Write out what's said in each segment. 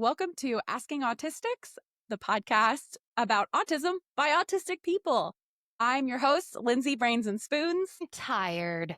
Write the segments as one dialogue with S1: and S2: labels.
S1: welcome to Asking Autistics, the podcast about autism by autistic people. I'm your host, Lindsey Brains and Spoons.
S2: I'm tired.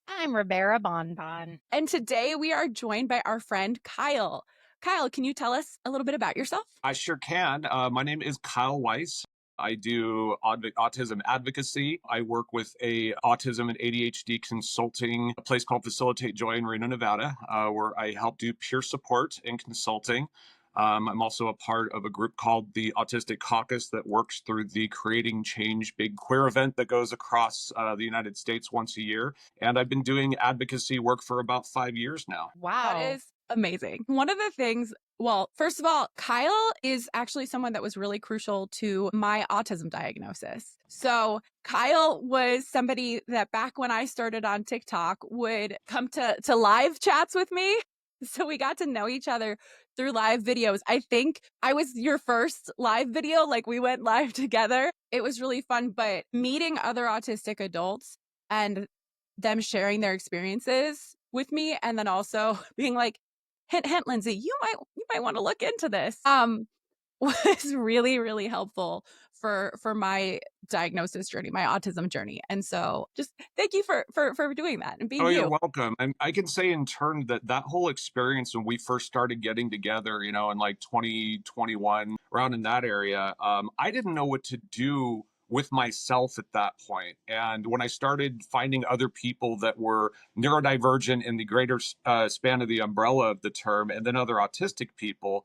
S2: I'm Rivera Bonbon.
S1: And today we are joined by our friend Kyle. Kyle, can you tell us a little bit about yourself?
S3: I sure can. My name is Kyle Weiss. I do autism advocacy. I work with a autism and ADHD consulting, a place called Facilitate Joy in Reno, Nevada, where I help do peer support and consulting. I'm also a part of a group called the Autistic Caucus that works through the Creating Change big queer event that goes across the United States once a year. And I've been doing advocacy work for about 5 years now.
S2: Wow.
S1: That is amazing. One of the things, well, first of all, Kyle is actually someone that was really crucial to my autism diagnosis. So Kyle was somebody that back when I started on TikTok would come to live chats with me. So we got to know each other through live videos. I think I was your first live video, like we went live together. It was really fun, but meeting other autistic adults and them sharing their experiences with me, and then also being like, hint, hint, Lindsey, you might want to look into this, was really, really helpful for my diagnosis journey, my autism journey. And so just thank you for doing that and being you.
S3: You're welcome. And I can say in turn that whole experience when we first started getting together, in like 2021, around in that area, I didn't know what to do with myself at that point. And when I started finding other people that were neurodivergent in the greater span of the umbrella of the term, and then other autistic people,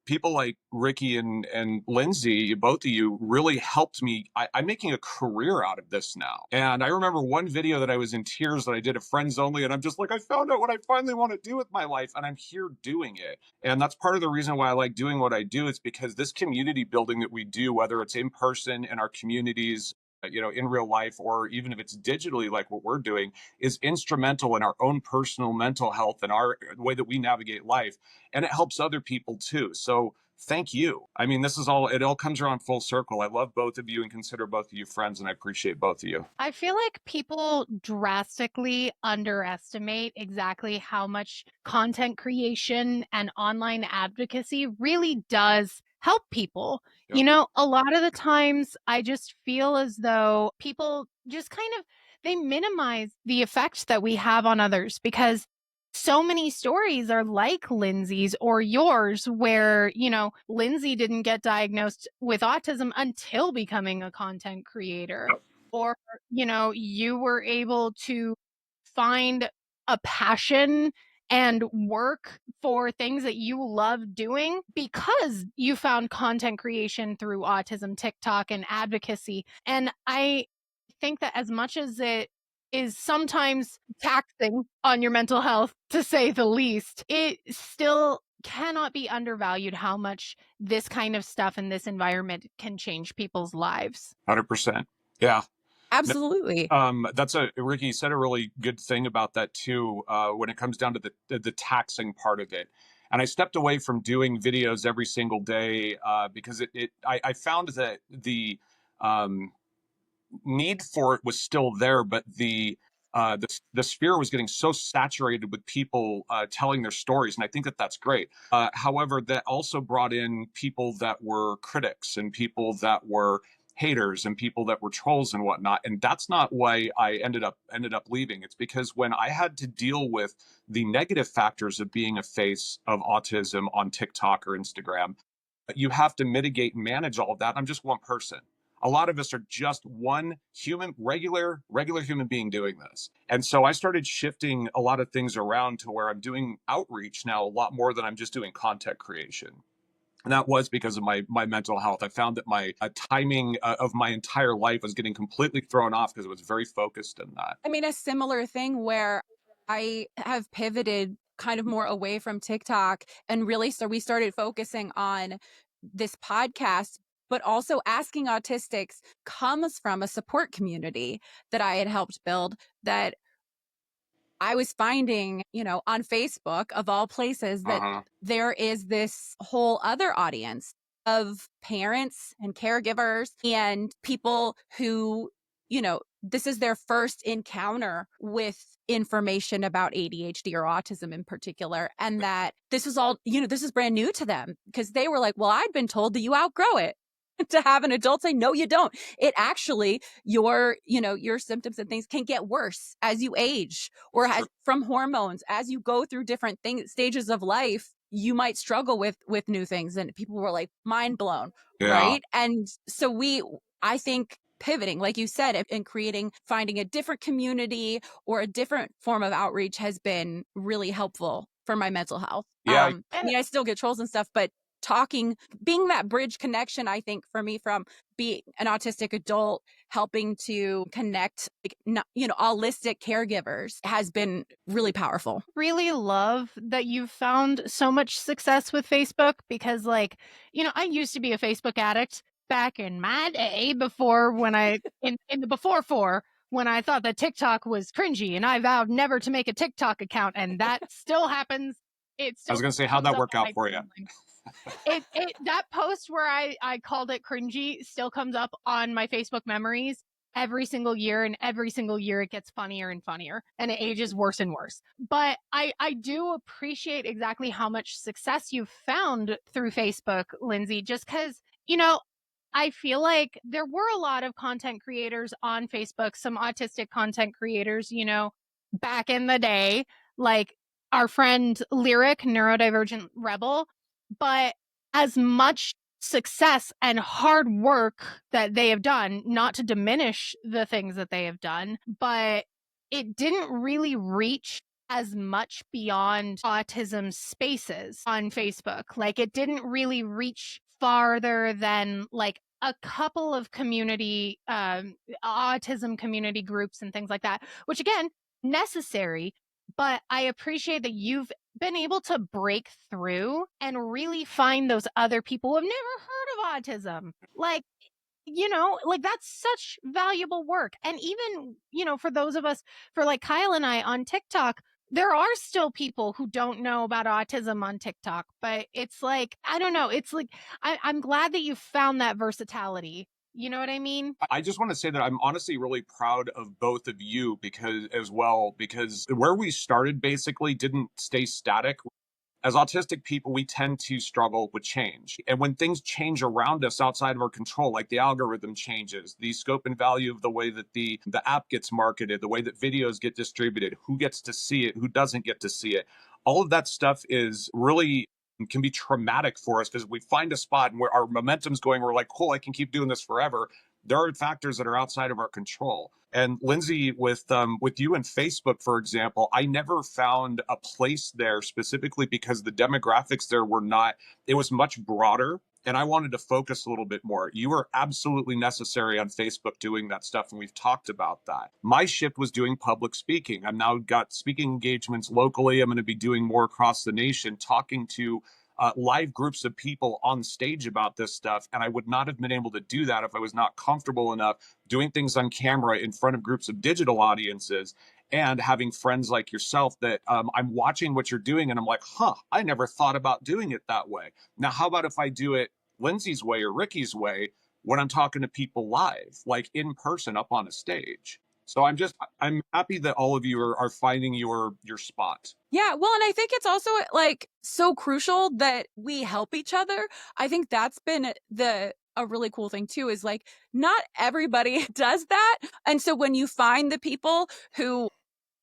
S3: people like Riki and Lindsey, both of you really helped me. I'm making a career out of this now. And I remember one video that I was in tears that I did a friends only, and I'm just like, I found out what I finally want to do with my life, and I'm here doing it. And that's part of the reason why I like doing what I do, is because this community building that we do, whether it's in person in our communities, in real life, or even if it's digitally like what we're doing, is instrumental in our own personal mental health and our way that we navigate life. And it helps other people too. So thank you. I mean, it all comes around full circle. I love both of you and consider both of you friends, and I appreciate both of you.
S2: I feel like people drastically underestimate exactly how much content creation and online advocacy really does help people.
S3: Yep.
S2: A lot of the times I just feel as though people just they minimize the effect that we have on others, because so many stories are like Lindsey's or yours, where, Lindsey didn't get diagnosed with autism until becoming a content creator.
S3: Yep.
S2: Or, you were able to find a passion and work for things that you love doing because you found content creation through autism, TikTok, and advocacy. And I think that as much as it is sometimes taxing on your mental health, to say the least, it still cannot be undervalued how much this kind of stuff in this environment can change people's lives.
S3: 100%. Yeah.
S1: Absolutely.
S3: Riki said a really good thing about that too, when it comes down to the taxing part of it. And I stepped away from doing videos every single day because I found that the need for it was still there, but the sphere was getting so saturated with people telling their stories, and I think that that's great. However, that also brought in people that were critics and people that were haters and people that were trolls and whatnot, and that's not why I ended up leaving. It's because when I had to deal with the negative factors of being a face of autism on TikTok or Instagram, you have to mitigate and manage all of that. I'm just one person. A lot of us are just one regular human being doing this. And so I started shifting a lot of things around to where I'm doing outreach now a lot more than I'm just doing content creation. And that was because of my mental health. I found that my timing of my entire life was getting completely thrown off because it was very focused in that.
S1: I mean, a similar thing where I have pivoted kind of more away from TikTok, and really, so we started focusing on this podcast, but also Asking Autistics comes from a support community that I had helped build, that I was finding, on Facebook of all places, that there is this whole other audience of parents and caregivers and people who, this is their first encounter with information about ADHD or autism in particular. And that this is all, this is brand new to them because they were like, well, I'd been told that you outgrow it. To have an adult say, no, you don't. It actually, your symptoms and things can get worse as you age or from hormones. As you go through different stages of life, you might struggle with new things. And people were like mind blown.
S3: Yeah.
S1: Right. And so I think pivoting, like you said, and finding a different community or a different form of outreach has been really helpful for my mental health.
S3: Yeah.
S1: I still get trolls and stuff, but being that bridge connection, I think for me, from being an autistic adult, helping to connect, holistic caregivers has been really powerful.
S2: Really love that you've found so much success with Facebook because, I used to be a Facebook addict back in my day before when in the before four, when I thought that TikTok was cringy and I vowed never to make a TikTok account, and that still happens.
S3: I was going to say, how'd that work out for you?
S2: That post where I called it cringy still comes up on my Facebook memories every single year, and every single year it gets funnier and funnier and it ages worse and worse. But I do appreciate exactly how much success you've found through Facebook, Lindsey, just because, I feel like there were a lot of content creators on Facebook, some autistic content creators, back in the day, like our friend Lyric, Neurodivergent Rebel. But as much success and hard work that they have done, not to diminish the things that they have done, but it didn't really reach as much beyond autism spaces on Facebook. Like, it didn't really reach farther than like a couple of community, autism community groups and things like that, which again, necessary. But I appreciate that you've been able to break through and really find those other people who have never heard of autism. Like that's such valuable work. And even, for those of us, for like Kyle and I on TikTok, there are still people who don't know about autism on TikTok, but it's like, I don't know. It's like, I'm glad that you found that versatility. You know what I mean?
S3: I just want to say that I'm honestly really proud of both of you because where we started basically didn't stay static. As autistic people, we tend to struggle with change. And when things change around us outside of our control, like the algorithm changes, the scope and value of the way that the app gets marketed, the way that videos get distributed, who gets to see it, who doesn't get to see it, all of that stuff is really can be traumatic for us because we find a spot and where our momentum's going, we're like, cool, I can keep doing this forever. There are factors that are outside of our control. And Lindsey, with you and Facebook, for example, I never found a place there specifically because the demographics there were not, it was much broader. And I wanted to focus a little bit more. You were absolutely necessary on Facebook doing that stuff. And we've talked about that. My shift was doing public speaking. I've now got speaking engagements locally. I'm going to be doing more across the nation, talking to live groups of people on stage about this stuff. And I would not have been able to do that if I was not comfortable enough doing things on camera in front of groups of digital audiences and having friends like yourself that I'm watching what you're doing and I'm like, I never thought about doing it that way. Now, how about if I do it Lindsey's way or Riki's way when I'm talking to people live, like in person up on a stage? So I'm happy that all of you are finding your spot.
S1: Yeah, well, and I think it's also like so crucial that we help each other. I think that's been a really cool thing too, is like not everybody does that. And so when you find the people who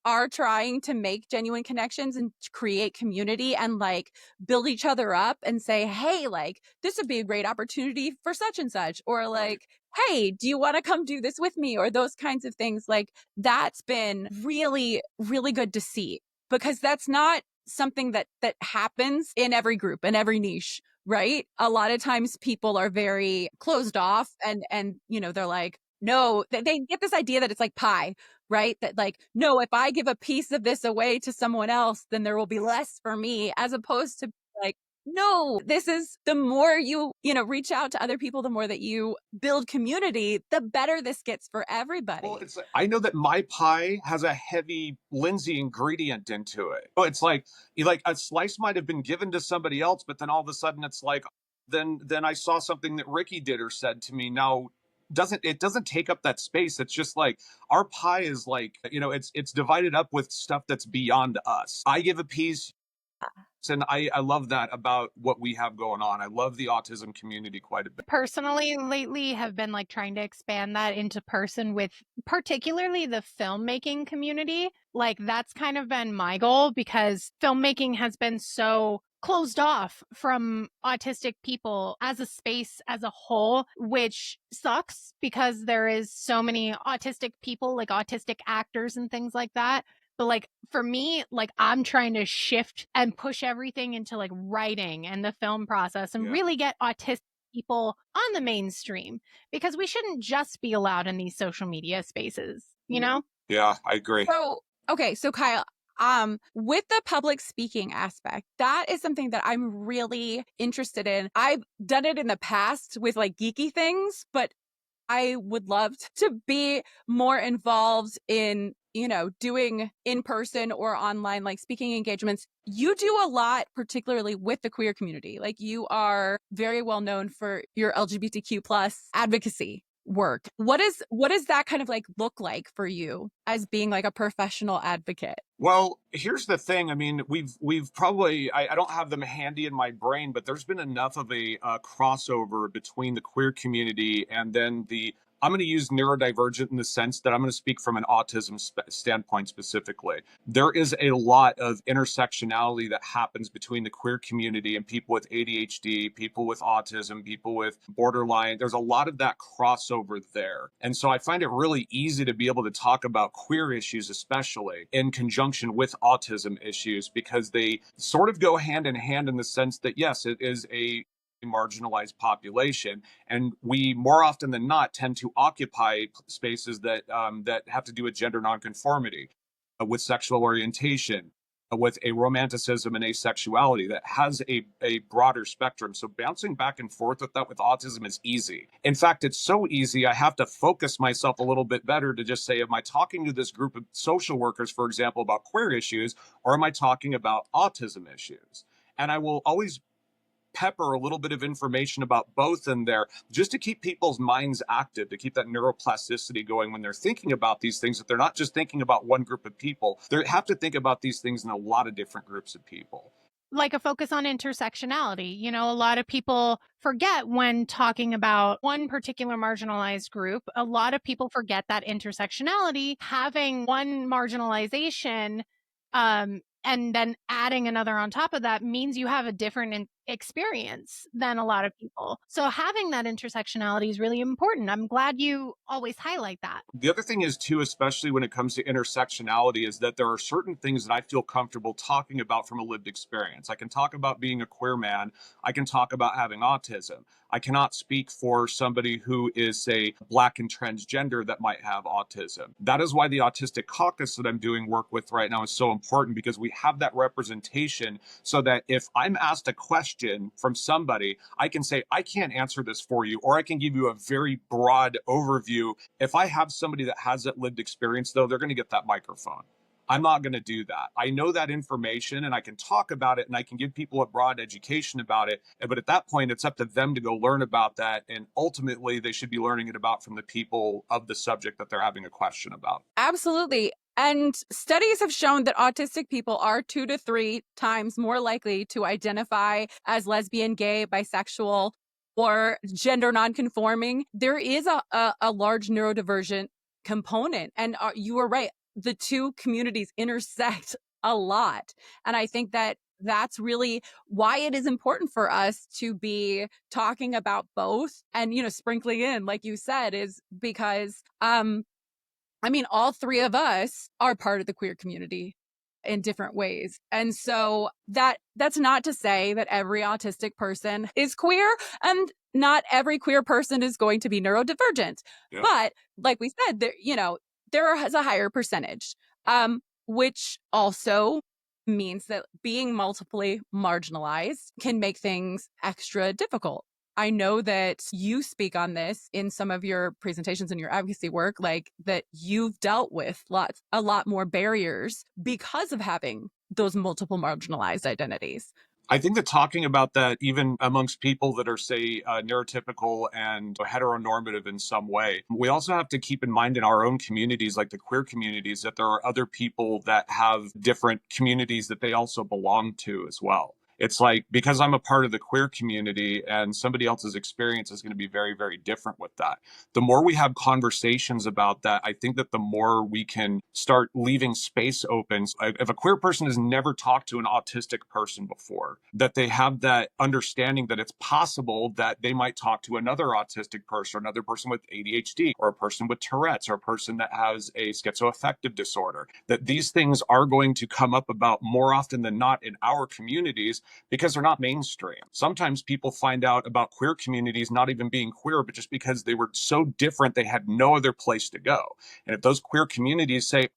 S1: are trying to make genuine connections and create community and like build each other up and say, hey, like this would be a great opportunity for such and such, or like, hey, do you want to come do this with me? Or those kinds of things. Like that's been really, really good to see, because that's not something that happens in every group and every niche, right? A lot of times people are very closed off and they're like, no, they get this idea that it's like pie, right? That like, no, if I give a piece of this away to someone else, then there will be less for me, as opposed to like, no, this is the more you reach out to other people, the more that you build community, the better this gets for everybody.
S3: Well, it's like, I know that my pie has a heavy Lindsey ingredient into it. Oh, it's like a slice might have been given to somebody else, but then all of a sudden it's like, then I saw something that Riki did or said to me. Now doesn't take up that space. It's just like our pie is like, it's divided up with stuff that's beyond us. I give a piece, and I love that about what we have going on. I love the autism community quite a bit.
S2: Personally, lately have been like trying to expand that into person with particularly the filmmaking community. Like that's kind of been my goal because filmmaking has been so closed off from autistic people as a space as a whole, which sucks because there is so many autistic people, like autistic actors and things like that. But like for me, like I'm trying to shift and push everything into like writing and the film process and really get autistic people on the mainstream because we shouldn't just be allowed in these social media spaces, you know?
S3: Yeah, I agree.
S1: So, okay, so Kyle, with the public speaking aspect, that is something that I'm really interested in. I've done it in the past with like geeky things, but I would love to be more involved in, doing in person or online, like speaking engagements. You do a lot, particularly with the queer community. Like you are very well known for your LGBTQ plus advocacy work. What does that kind of like look like for you as being like a professional advocate?
S3: Well, here's the thing. I mean, we've probably, I don't have them handy in my brain, but there's been enough of a crossover between the queer community and then I'm going to use neurodivergent in the sense that I'm going to speak from an autism standpoint specifically. There is a lot of intersectionality that happens between the queer community and people with ADHD, people with autism, people with borderline. There's a lot of that crossover there. And so I find it really easy to be able to talk about queer issues, especially in conjunction with autism issues, because they sort of go hand in hand in the sense that, yes, it is a marginalized population, and we more often than not tend to occupy spaces that that have to do with gender nonconformity, with sexual orientation, with a romanticism and asexuality that has a broader spectrum. So bouncing back and forth with that with autism is easy. In fact, it's so easy, I have to focus myself a little bit better to just say, am I talking to this group of social workers, for example, about queer issues, or am I talking about autism issues? And I will always pepper a little bit of information about both in there just to keep people's minds active, to keep that neuroplasticity going when they're thinking about these things, that they're not just thinking about one group of people. They have to think about these things in a lot of different groups of people.
S2: Like a focus on intersectionality. You know, a lot of people forget when talking about one particular marginalized group, a lot of people forget that intersectionality, having one marginalization, and then adding another on top of that means you have a different experience than a lot of people. So having that intersectionality is really important. I'm glad you always highlight that.
S3: The other thing is too, especially when it comes to intersectionality, is that there are certain things that I feel comfortable talking about from a lived experience. I can talk about being a queer man. I can talk about having autism. I cannot speak for somebody who is, say, Black and transgender that might have autism. That is why the Autistic Caucus that I'm doing work with right now is so important, because we have that representation so that if I'm asked a question from somebody, I can say, I can't answer this for you, or I can give you a very broad overview. If I have somebody that has that lived experience, though, they're going to get that microphone. I'm not going to do that. I know that information and I can talk about it and I can give people a broad education about it. But at that point, it's up to them to go learn about that. And ultimately, they should be learning it about from the people of the subject that they're having a question about.
S1: Absolutely. And studies have shown that autistic people are 2 to 3 times more likely to identify as lesbian, gay, bisexual, or gender nonconforming. There is a large neurodivergent component. And you are right. The two communities intersect a lot. And I think that that's really why it is important for us to be talking about both and, sprinkling in, like you said, is because, all three of us are part of the queer community in different ways. And so that's not to say that every autistic person is queer and not every queer person is going to be neurodivergent. Yeah. But like we said, there is a higher percentage, which also means that being multiply marginalized can make things extra difficult. I know that you speak on this in some of your presentations and your advocacy work, like that you've dealt with a lot more barriers because of having those multiple marginalized identities.
S3: I think that talking about that, even amongst people that are, say, neurotypical and heteronormative in some way, we also have to keep in mind in our own communities, like the queer communities, that there are other people that have different communities that they also belong to as well. It's like, because I'm a part of the queer community and somebody else's experience is going to be very, very different with that. The more we have conversations about that, I think that the more we can start leaving space open. If a queer person has never talked to an autistic person before, that they have that understanding that it's possible that they might talk to another autistic person, or another person with ADHD, or a person with Tourette's, or a person that has a schizoaffective disorder, that these things are going to come up about more often than not in our communities because they're not mainstream. Sometimes people find out about queer communities not even being queer, but just because they were so different, they had no other place to go. And if those queer communities say,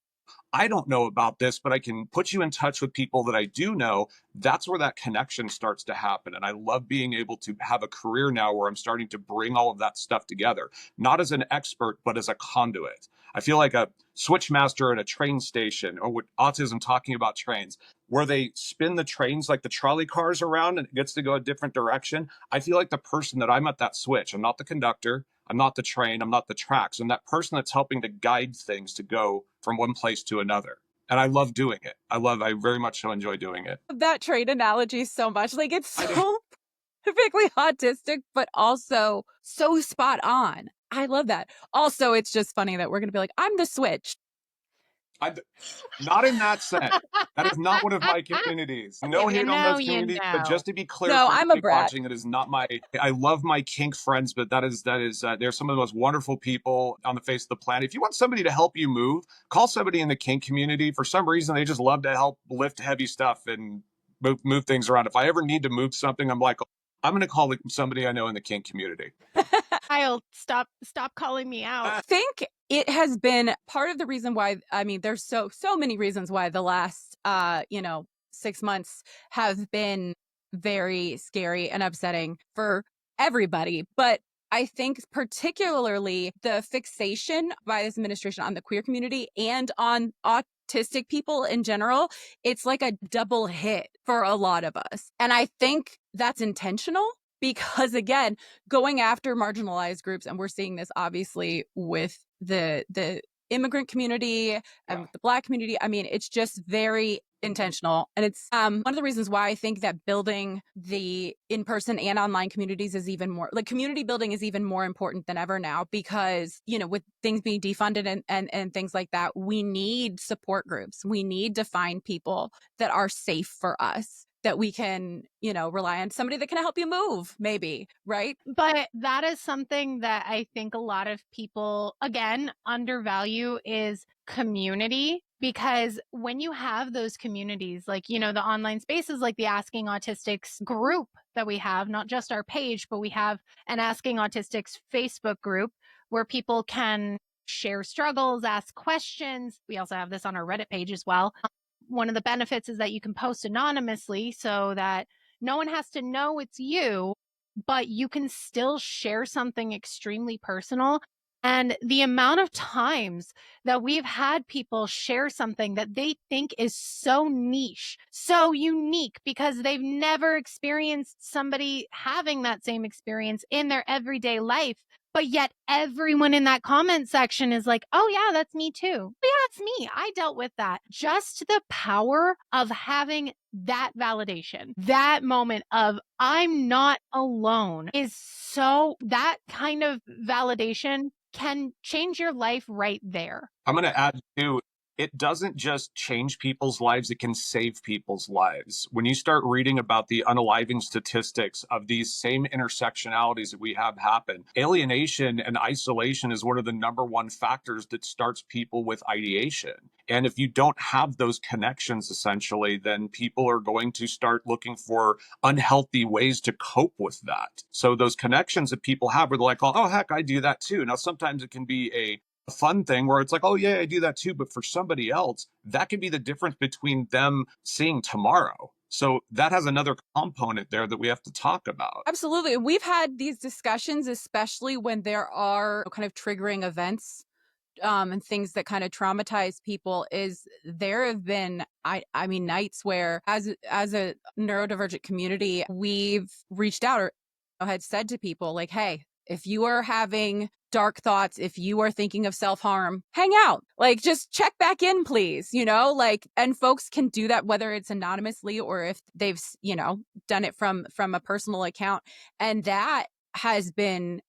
S3: I don't know about this, but I can put you in touch with people that I do know, that's where that connection starts to happen. And I love being able to have a career now where I'm starting to bring all of that stuff together, not as an expert, but as a conduit. I feel like a switchmaster at a train station, or with autism talking about trains, where they spin the trains like the trolley cars around and it gets to go a different direction. I feel like the person that I'm at that switch. I'm not the conductor. I'm not the train. I'm not the tracks. I'm that person that's helping to guide things to go from one place to another. And I love doing it. I very much so enjoy doing it.
S1: That train analogy so much. Like, it's so perfectly autistic, but also so spot on. I love that. Also, it's just funny that we're going to be like, I'm the switch.
S3: Not in that sense. That is not one of my communities. No hate on those communities, but just to be clear,
S1: No,
S3: for
S1: I'm a
S3: anybody
S1: brat.
S3: watching, it is not my. I love my kink friends, but they're some of the most wonderful people on the face of the planet. If you want somebody to help you move, call somebody in the kink community. For some reason, they just love to help lift heavy stuff and move things around. If I ever need to move something, I'm like, I'm going to call somebody I know in the kink community.
S2: Kyle, stop calling me out.
S1: I think it has been part of the reason why, I mean, there's so many reasons why the last 6 months have been very scary and upsetting for everybody. But I think particularly the fixation by this administration on the queer community and on autistic people in general, it's like a double hit for a lot of us. And I think that's intentional because, again, going after marginalized groups, and we're seeing this obviously with the immigrant community and with the Black community. I mean, it's just very intentional. And it's one of the reasons why I think that building the in-person and online communities is even more, like, community building is even more important than ever now, because, with things being defunded and things like that, we need support groups. We need to find people that are safe for us, that we can, rely on, somebody that can help you move, maybe, right?
S2: But that is something that I think a lot of people, again, undervalue is community. Because when you have those communities, like, the online spaces, like the Asking Autistics group that we have, not just our page, but we have an Asking Autistics Facebook group where people can share struggles, ask questions. We also have this on our Reddit page as well. One of the benefits is that you can post anonymously so that no one has to know it's you, but you can still share something extremely personal. And the amount of times that we've had people share something that they think is so niche, so unique, because they've never experienced somebody having that same experience in their everyday life. But yet everyone in that comment section is like, oh yeah, that's me too. Yeah, it's me. I dealt with that. Just the power of having that validation, that moment of I'm not alone, is so, that kind of validation can change your life right there.
S3: I'm going to add too, it doesn't just change people's lives, it can save people's lives. When you start reading about the unaliving statistics of these same intersectionalities that we have happen, alienation and isolation is one of the number one factors that starts people with ideation. And if you don't have those connections, essentially, then people are going to start looking for unhealthy ways to cope with that. So those connections that people have where they're like, oh, heck, I do that too. Now, sometimes it can be a fun thing where it's like, oh yeah, I do that too. But for somebody else, that could be the difference between them seeing tomorrow. So that has another component there that we have to talk about.
S1: Absolutely. We've had these discussions, especially when there are kind of triggering events and things that kind of traumatize people is there have been I mean nights where as a neurodivergent community we've reached out or had said to people like, hey, if you are having dark thoughts, if you are thinking of self-harm, hang out, like just check back in, please, like, and folks can do that whether it's anonymously or if they've done it from a personal account. And that has been,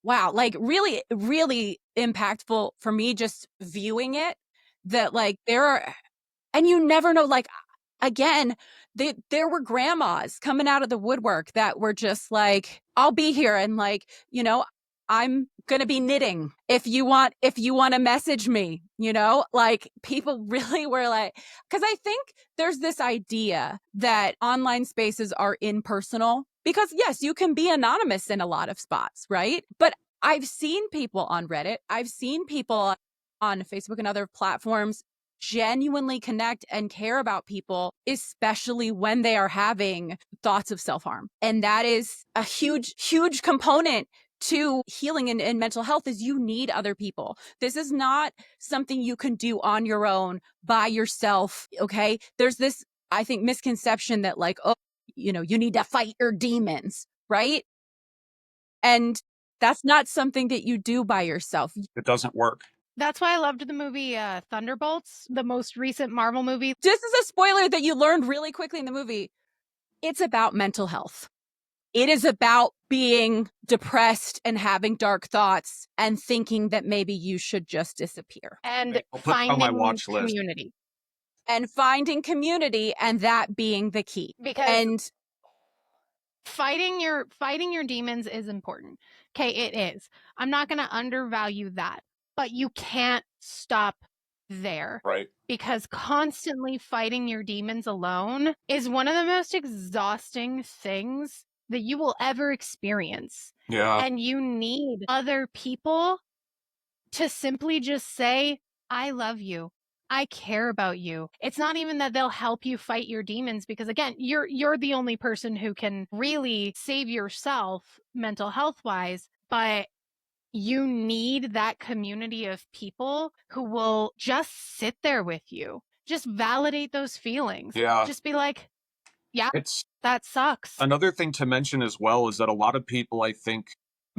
S1: wow, like really, really impactful for me just viewing it, that like there are, and you never know, like, again, there were grandmas coming out of the woodwork that were just like, I'll be here. And like, I'm going to be knitting if you want to message me, like people really were like, because I think there's this idea that online spaces are impersonal because yes, you can be anonymous in a lot of spots, right? But I've seen people on Reddit, I've seen people on Facebook and other platforms genuinely connect and care about people, especially when they are having thoughts of self-harm. And that is a huge, huge component to healing and mental health is you need other people. This is not something you can do on your own by yourself. Okay. There's this, I think, misconception that like, oh, you need to fight your demons, right? And that's not something that you do by yourself.
S3: It doesn't work.
S2: That's why I loved the movie Thunderbolts, the most recent Marvel movie.
S1: Just as a spoiler that you learned really quickly in the movie, it's about mental health. It is about being depressed and having dark thoughts and thinking that maybe you should just disappear.
S2: And
S3: I'll put
S2: finding
S3: on my watch list.
S2: community.
S1: And finding community, and that being the key.
S2: Because fighting your demons is important. Okay, it is. I'm not going to undervalue that. But you can't stop there.
S3: Right.
S2: Because constantly fighting your demons alone is one of the most exhausting things that you will ever experience.
S3: Yeah.
S2: And you need other people to simply just say, I love you. I care about you. It's not even that they'll help you fight your demons because again, you're the only person who can really save yourself mental health wise, but you need that community of people who will just sit there with you. Just validate those feelings.
S3: Yeah.
S2: Just be like, yeah, that sucks.
S3: Another thing to mention as well is that a lot of people, I think,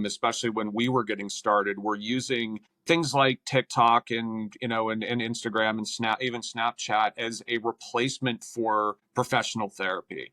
S3: especially when we were getting started, were using things like TikTok and, and Instagram and even Snapchat as a replacement for professional therapy.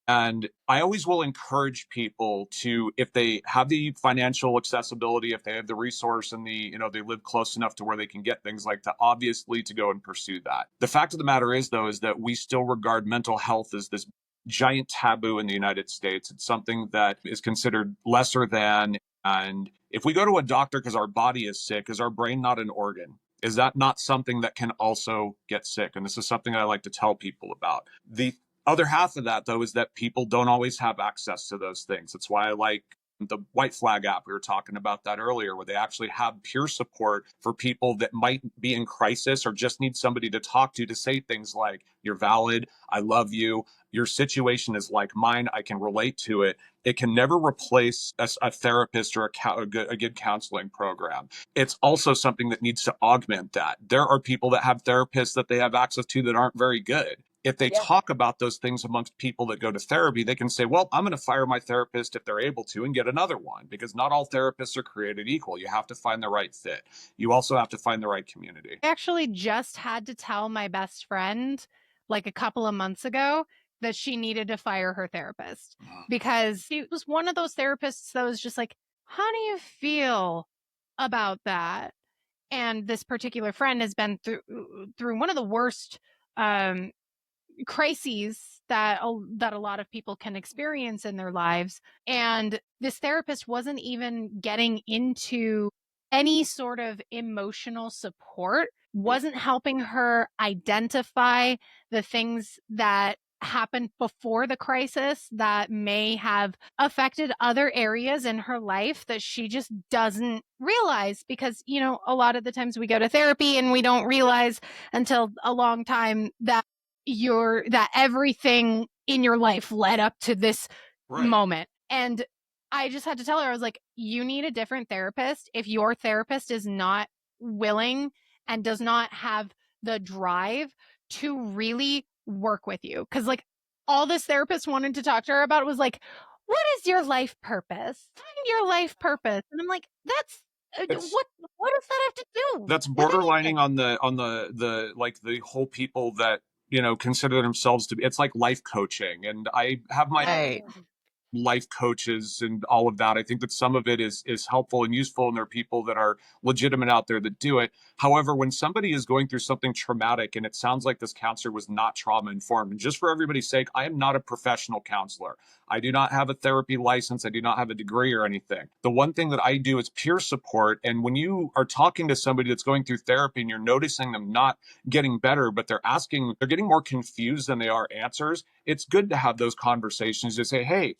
S3: And I always will encourage people to, if they have the financial accessibility, if they have the resource and they live close enough to where they can get things like that, obviously to go and pursue that. The fact of the matter is, though, is that we still regard mental health as this giant taboo in the United States. It's something that is considered lesser than. And if we go to a doctor because our body is sick, is our brain not an organ? Is that not something that can also get sick? And this is something I like to tell people about. The other half of that, though, is that people don't always have access to those things. That's why I like the White Flag app. We were talking about that earlier, where they actually have peer support for people that might be in crisis or just need somebody to talk to say things like, you're valid, I love you, your situation is like mine, I can relate to it. It can never replace a therapist or a good counseling program. It's also something that needs to augment that. There are people that have therapists that they have access to that aren't very good. If they talk about those things amongst people that go to therapy, they can say, well, I'm going to fire my therapist if they're able to and get another one, because not all therapists are created equal. You have to find the right fit. You also have to find the right community.
S2: I actually just had to tell my best friend like a couple of months ago that she needed to fire her therapist because she was one of those therapists that was just like, how do you feel about that? And this particular friend has been through one of the worst crises that a lot of people can experience in their lives. And this therapist wasn't even getting into any sort of emotional support, wasn't helping her identify the things that happened before the crisis that may have affected other areas in her life that she just doesn't realize, because a lot of the times we go to therapy and we don't realize until a long time that everything in your life led up to this moment. And I just had to tell her, I was like, you need a different therapist if your therapist is not willing and does not have the drive to really work with you. Because like all this therapist wanted to talk to her about was like, what is your life purpose? Find your life purpose. And I'm like, that's
S3: It's
S2: what does that have to do
S3: that's
S2: with
S3: borderlining
S2: anything?
S3: on the like the whole people that, you know, consider themselves to be, it's like life coaching. And I have my
S1: Right.
S3: life coaches and all of that. I think that some of it is helpful and useful, and there are people that are legitimate out there that do it. However, when somebody is going through something traumatic, and it sounds like this counselor was not trauma informed, and just for everybody's sake, I am not a professional counselor. I do not have a therapy license. I do not have a degree or anything. The one thing that I do is peer support. And when you are talking to somebody that's going through therapy and you're noticing them not getting better, but they're getting more confused than they are answers, it's good to have those conversations to say, hey,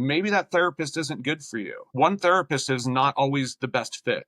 S3: maybe that therapist isn't good for you. One therapist is not always the best fit.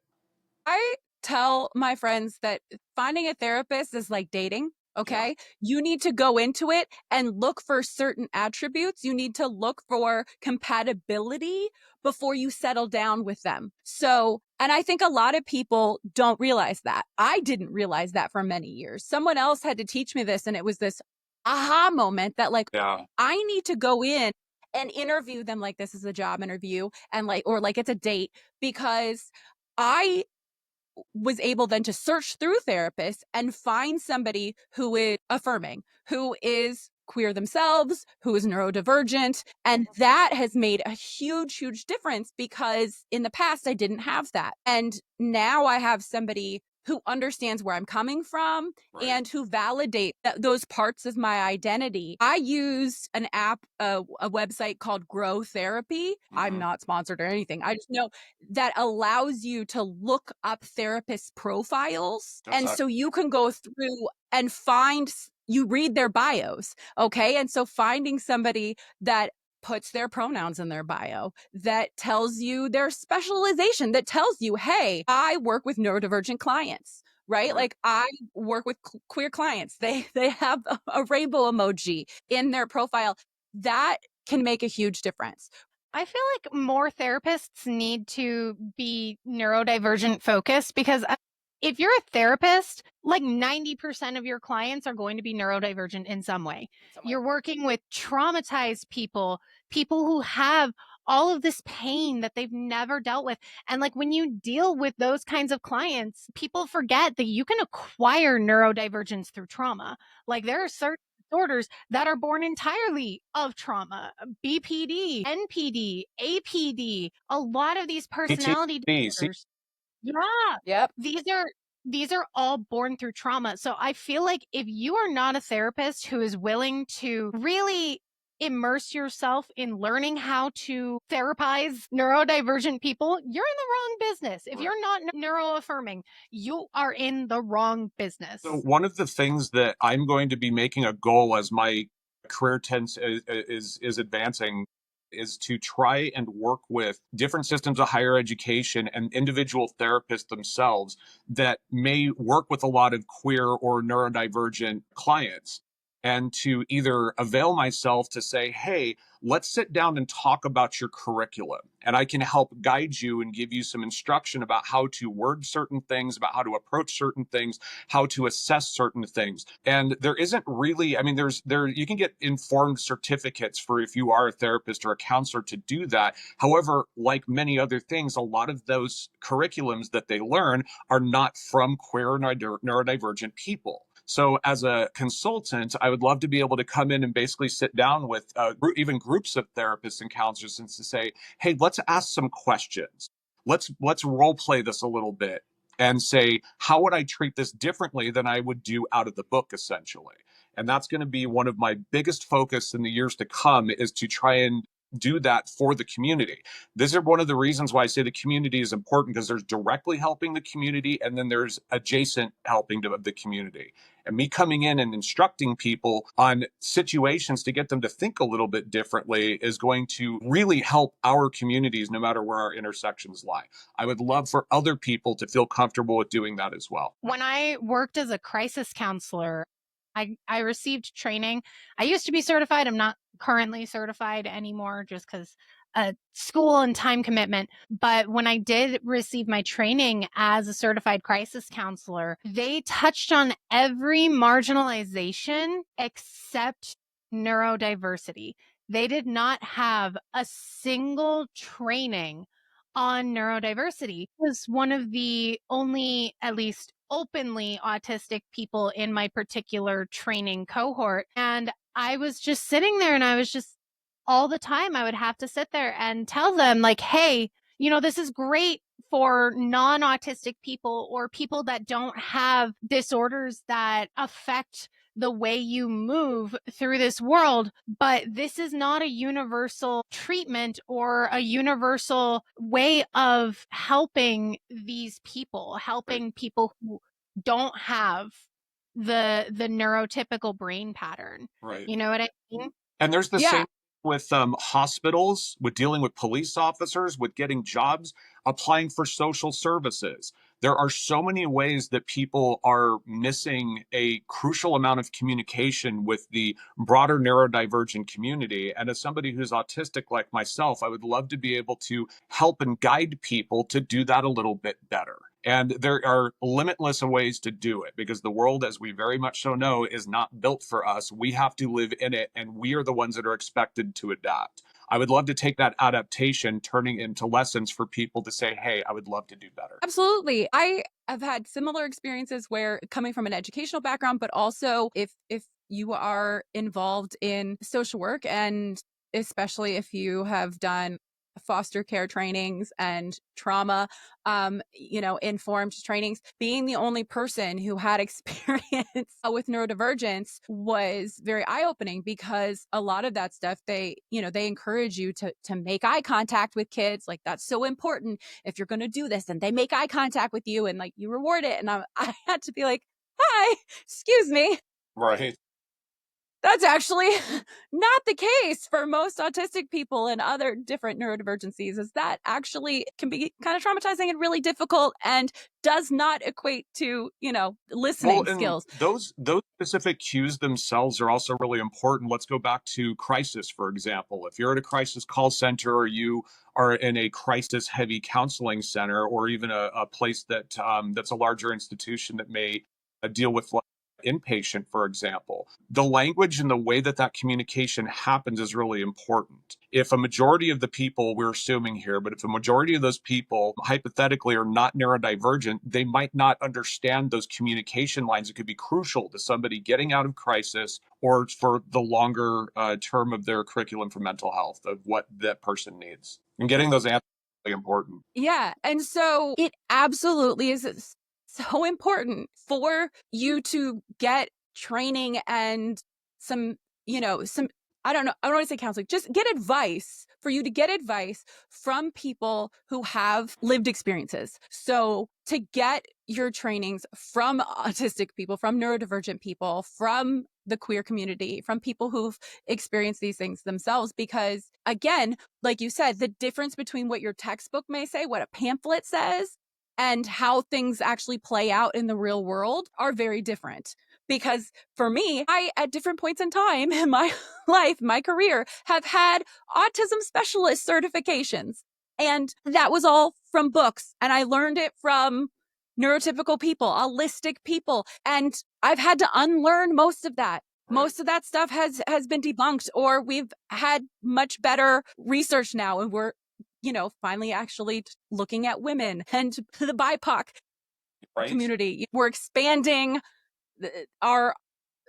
S1: I tell my friends that finding a therapist is like dating. Okay.
S3: Yeah.
S1: You need to go into it and look for certain attributes. You need to look for compatibility before you settle down with them. So, and I think a lot of people don't realize that. I didn't realize that for many years. Someone else had to teach me this. And it was this aha moment that, like,
S3: Yeah.
S1: I need to go in and interview them like this is a job interview and like, or like it's a date, because I was able then to search through therapists and find somebody who is affirming, who is queer themselves, who is neurodivergent. And that has made a huge, huge difference, because in the past, I didn't have that. And now I have somebody who understands where I'm coming from,
S3: Right.
S1: and who validate those parts of my identity. I used an app, a website called Grow Therapy. I'm not sponsored or anything. I just know that allows you to look up therapist profiles.
S3: That's
S1: And so you can go through and you read their bios. Okay. And so finding somebody that puts their pronouns in their bio, that tells you their specialization, that tells you, hey, I work with neurodivergent clients. Right? Like I work with queer clients. They have a rainbow emoji in their profile. That can make a huge difference.
S2: I feel like more therapists need to be neurodivergent focused, because if you're a therapist, like 90% of your clients are going to be neurodivergent in some way. You're working with traumatized people, people who have all of this pain that they've never dealt with. And like when you deal with those kinds of clients, people forget that you can acquire neurodivergence through trauma. Like there are certain disorders that are born entirely of trauma. BPD, NPD, APD, a lot of these personality
S3: PTSD.
S2: disorders. Yeah.
S1: Yep.
S2: These are all born through trauma. So I feel like if you are not a therapist who is willing to really immerse yourself in learning how to therapize neurodivergent people, you're in the wrong business. If you're not neuroaffirming, you are in the wrong business.
S3: So one of the things that I'm going to be making a goal as my career is advancing is to try and work with different systems of higher education and individual therapists themselves that may work with a lot of queer or neurodivergent clients, and to either avail myself to say, hey, let's sit down and talk about your curriculum. And I can help guide you and give you some instruction about how to word certain things, about how to approach certain things, how to assess certain things. And there isn't really, I mean, you can get informed certificates for if you are a therapist or a counselor to do that. However, like many other things, a lot of those curriculums that they learn are not from queer or neurodivergent people. So as a consultant, I would love to be able to come in and basically sit down with even groups of therapists and counselors and to say, hey, let's ask some questions. Let's role play this a little bit and say, how would I treat this differently than I would do out of the book, essentially? And that's going to be one of my biggest focus in the years to come, is to try and do that for the community. This is one of the reasons why I say the community is important, because there's directly helping the community, and then there's adjacent helping to the community. And me coming in and instructing people on situations to get them to think a little bit differently is going to really help our communities, no matter where our intersections lie. I would love for other people to feel comfortable with doing that as well.
S2: When I worked as a crisis counselor, I received training. I used to be certified. I'm not currently certified anymore, just because a school and time commitment. But when I did receive my training as a certified crisis counselor, they touched on every marginalization except neurodiversity. They did not have a single training on neurodiversity. I was one of the only, at least openly autistic people in my particular training cohort. And I was just sitting there and I was just all the time, I would have to sit there and tell them, like, hey, this is great for non-autistic people or people that don't have disorders that affect the way you move through this world, but this is not a universal treatment or a universal way of helping these people, helping people who don't have the neurotypical brain pattern.
S3: Right.
S2: You know what I mean?
S3: And there's the
S1: Yeah.
S3: same with hospitals, with dealing with police officers, with getting jobs, applying for social services. There are so many ways that people are missing a crucial amount of communication with the broader neurodivergent community. And as somebody who's autistic like myself, I would love to be able to help and guide people to do that a little bit better. And there are limitless ways to do it because the world, as we very much so know, is not built for us. We have to live in it, and we are the ones that are expected to adapt. I would love to take that adaptation, turning into lessons for people to say, hey, I would love to do better.
S1: Absolutely. I have had similar experiences where coming from an educational background, but also if you are involved in social work, and especially if you have done foster care trainings and trauma informed trainings, being the only person who had experience with neurodivergence was very eye-opening, because a lot of that stuff, they encourage you to make eye contact with kids. Like, that's so important. If you're going to do this, and they make eye contact with you and like you reward it, and I had to be like, hi, excuse me,
S3: Right.
S1: that's actually not the case for most autistic people and other different neurodivergencies. Is that actually can be kind of traumatizing and really difficult, and does not equate to, listening
S3: Well, and
S1: skills.
S3: those specific cues themselves are also really important. Let's go back to crisis, for example. If you're at a crisis call center, or you are in a crisis heavy counseling center, or even a place that that's a larger institution that may deal with like inpatient, for example, the language and the way that that communication happens is really important. If a majority of the people, we're assuming here, but if a majority of those people hypothetically are not neurodivergent, they might not understand those communication lines. It could be crucial to somebody getting out of crisis, or for the longer term of their curriculum for mental health, of what that person needs. And getting those answers is really important.
S1: Yeah. And so it absolutely is so important for you to get training and some, I don't know, I don't want to say counseling, just get advice, for you to get advice from people who have lived experiences. So to get your trainings from autistic people, from neurodivergent people, from the queer community, from people who've experienced these things themselves, because again, like you said, the difference between what your textbook may say, what a pamphlet says, and how things actually play out in the real world are very different. Because for me, I, at different points in time in my life, my career, have had autism specialist certifications. And that was all from books. And I learned it from neurotypical people, allistic people. And I've had to unlearn most of that. Most of that stuff has been debunked, or we've had much better research now, and we're finally actually looking at women and the BIPOC community. We're expanding our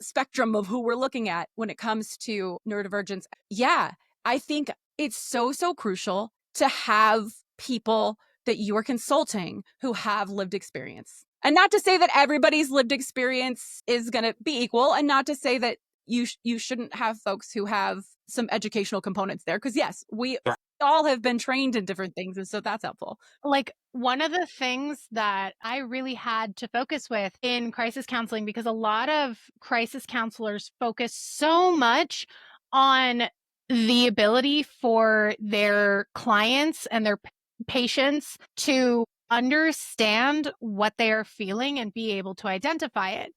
S1: spectrum of who we're looking at when it comes to neurodivergence. Yeah, I think it's so crucial to have people that you are consulting who have lived experience. And not to say that everybody's lived experience is going to be equal, and not to say that you shouldn't have folks who have some educational components there, because yes, we all have been trained in different things, and so that's helpful.
S2: Like, one of the things that I really had to focus with in crisis counseling, because a lot of crisis counselors focus so much on the ability for their clients and their patients to understand what they are feeling and be able to identify it.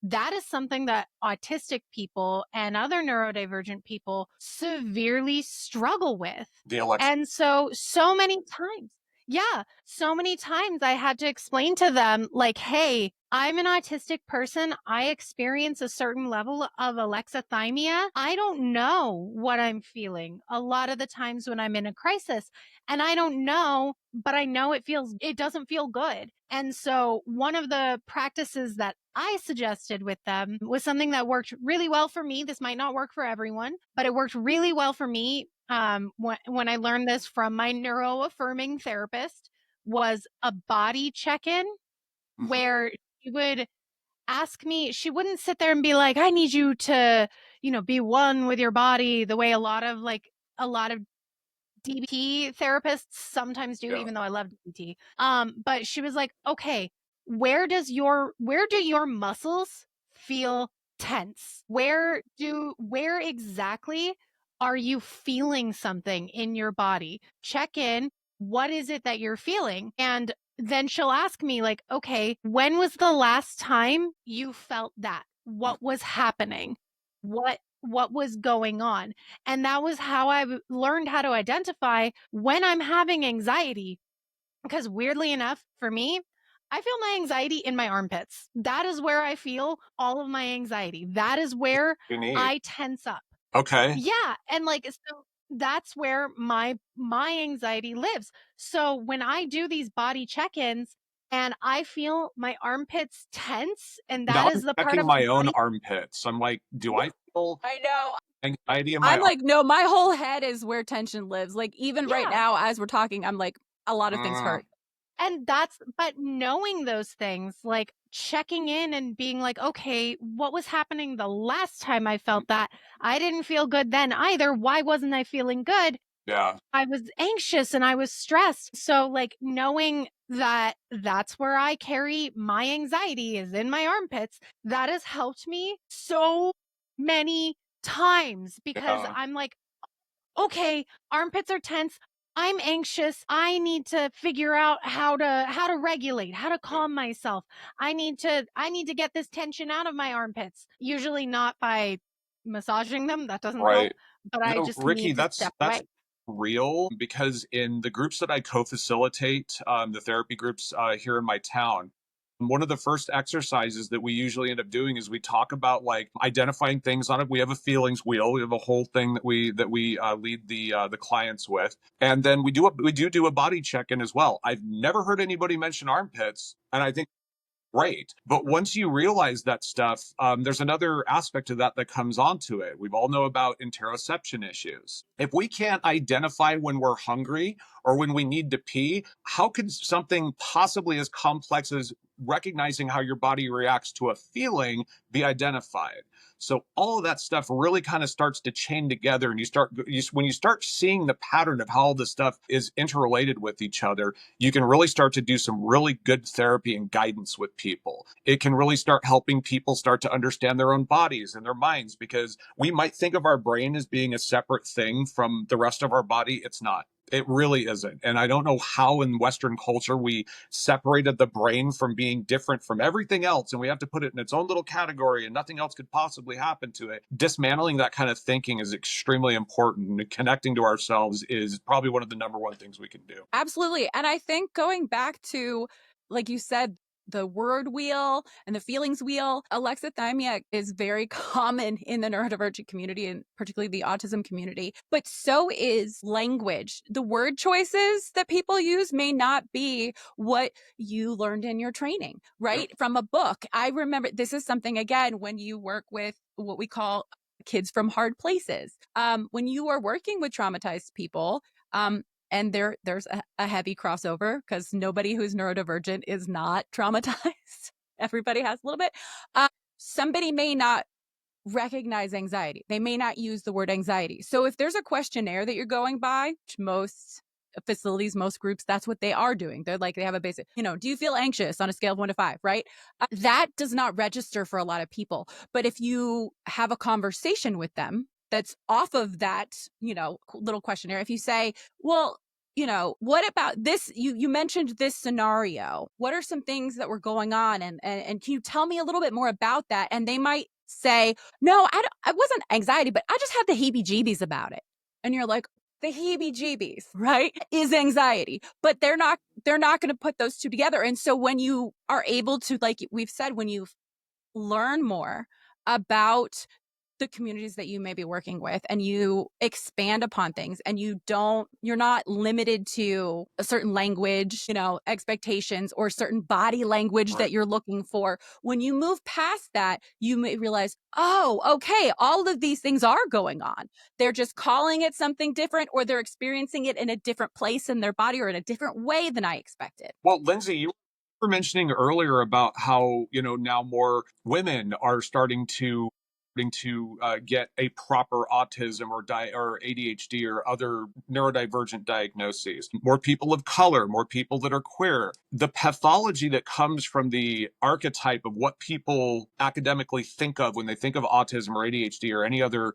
S2: that is something that autistic people and other neurodivergent people severely struggle with. And so many times, so many times I had to explain to them, like, hey, I'm an autistic person. I experience a certain level of alexithymia. I don't know what I'm feeling a lot of the times when I'm in a crisis. And I don't know, but I know it doesn't feel good. And so one of the practices that I suggested with them was something that worked really well for me. This might not work for everyone, but it worked really well for me. When I learned this from my neuro-affirming therapist, was a body check-in where she would ask me, she wouldn't sit there and be like, I need you to, be one with your body the way a lot of DBT therapists sometimes do, even though I love DBT. But she was like, okay, where do your muscles feel tense? Where exactly are you feeling something in your body? Check in. What is it that you're feeling? And then she'll ask me, like, okay, when was the last time you felt that? What was happening? What was going on? And that was how I learned how to identify when I'm having anxiety. Because weirdly enough, for me, I feel my anxiety in my armpits. That is where I feel all of my anxiety. That is where I tense up.
S3: Okay.
S2: Yeah. And so that's where my anxiety lives. So when I do these body check-ins and I feel my armpits tense, and that
S3: Now
S2: is
S3: I'm
S2: the part
S3: checking
S2: of my
S3: my own
S2: body.
S3: armpits. I'm like, do I feel
S1: I know.
S3: anxiety in my
S1: I'm like, no, my whole head is where tension lives. Like, even right
S2: Yeah.
S1: now, as we're talking, I'm like, a lot of things hurt.
S2: And but knowing those things, like checking in and being like, okay, what was happening the last time I felt that? I didn't feel good then either. Why wasn't I feeling good?
S3: Yeah.
S2: I was anxious and I was stressed. So, like, knowing that that's where I carry my anxiety is in my armpits, that has helped me so many times, because
S3: Yeah.
S2: I'm like, okay, armpits are tense. I'm anxious. I need to figure out how to regulate, how to calm myself. I need to get this tension out of my armpits. Usually not by massaging them. That doesn't help.
S3: Right.
S2: But I just
S3: Riki,
S2: need to
S3: that's
S2: step away.
S3: real, because in the groups that I co-facilitate, the therapy groups here in my town, one of the first exercises that we usually end up doing is we talk about like identifying things on it. We have a feelings wheel. We have a whole thing that we lead the clients with, and then we do a body check-in as well. I've never heard anybody mention armpits, and I think great. But once you realize that stuff, there's another aspect to that that comes onto it. We all know about interoception issues. If we can't identify when we're hungry or when we need to pee, how could something possibly as complex as recognizing how your body reacts to a feeling be identified? So all of that stuff really kind of starts to chain together, and when you start seeing the pattern of how all this stuff is interrelated with each other, you can really start to do some really good therapy and guidance with people. It can really start helping people start to understand their own bodies and their minds, because we might think of our brain as being a separate thing from the rest of our body. It's not. It really isn't. And I don't know how in Western culture we separated the brain from being different from everything else, and we have to put it in its own little category and nothing else could possibly happen to it. Dismantling that kind of thinking is extremely important. And connecting to ourselves is probably one of the number one things we can do.
S1: Absolutely. And I think going back to, like you said, the word wheel and the feelings wheel, alexithymia is very common in the neurodivergent community, and particularly the autism community. But so is language. The word choices that people use may not be what you learned in your training, right? From a book. I remember, this is something, again, when you work with what we call kids from hard places. When you are working with traumatized people, and there's a heavy crossover, because nobody who's neurodivergent is not traumatized. Everybody has a little bit. Somebody may not recognize anxiety. They may not use the word anxiety. So if there's a questionnaire that you're going by, which most facilities, most groups, that's what they are doing. They're like, they have a basic, do you feel anxious on a scale of 1 to 5, right? That does not register for a lot of people. But if you have a conversation with them that's off of that, little questionnaire, if you say, well, what about this? You mentioned this scenario. What are some things that were going on? And can you tell me a little bit more about that? And they might say, no, I wasn't anxiety, but I just had the heebie-jeebies about it. And you're like, the heebie-jeebies, right, is anxiety. But they're not going to put those two together. And so when you are able to, like we've said, when you learn more about the communities that you may be working with and you expand upon things and you're not limited to a certain language, expectations or certain body language that you're looking for. When you move past that, you may realize, oh, okay, all of these things are going on. They're just calling it something different, or they're experiencing it in a different place in their body or in a different way than I expected.
S3: Well, Lindsey, you were mentioning earlier about how, now more women are starting to get a proper autism or ADHD or other neurodivergent diagnoses. More people of color, more people that are queer. The pathology that comes from the archetype of what people academically think of when they think of autism or ADHD or any other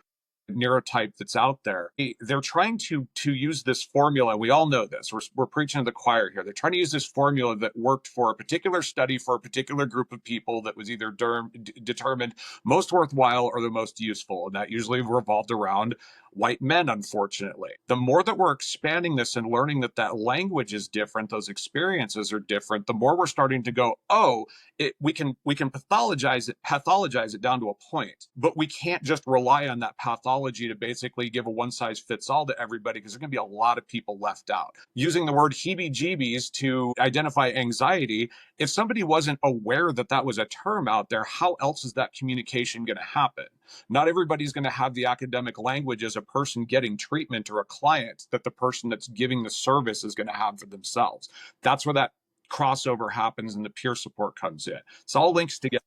S3: neurotype that's out there. They're trying to use this formula. We all know this. We're preaching to the choir here. They're trying to use this formula that worked for a particular study for a particular group of people that was either determined most worthwhile or the most useful. And that usually revolved around white men, unfortunately. The more that we're expanding this and learning that language is different, those experiences are different, the more we're starting to go, oh, we can pathologize it down to a point, but we can't just rely on that pathology to basically give a one size fits all to everybody, because there's going to be a lot of people left out. Using the word heebie-jeebies to identify anxiety, if somebody wasn't aware that was a term out there, how else is that communication going to happen? Not everybody's going to have the academic language as a person getting treatment or a client that the person that's giving the service is going to have for themselves. That's where that crossover happens and the peer support comes in. It's all links together.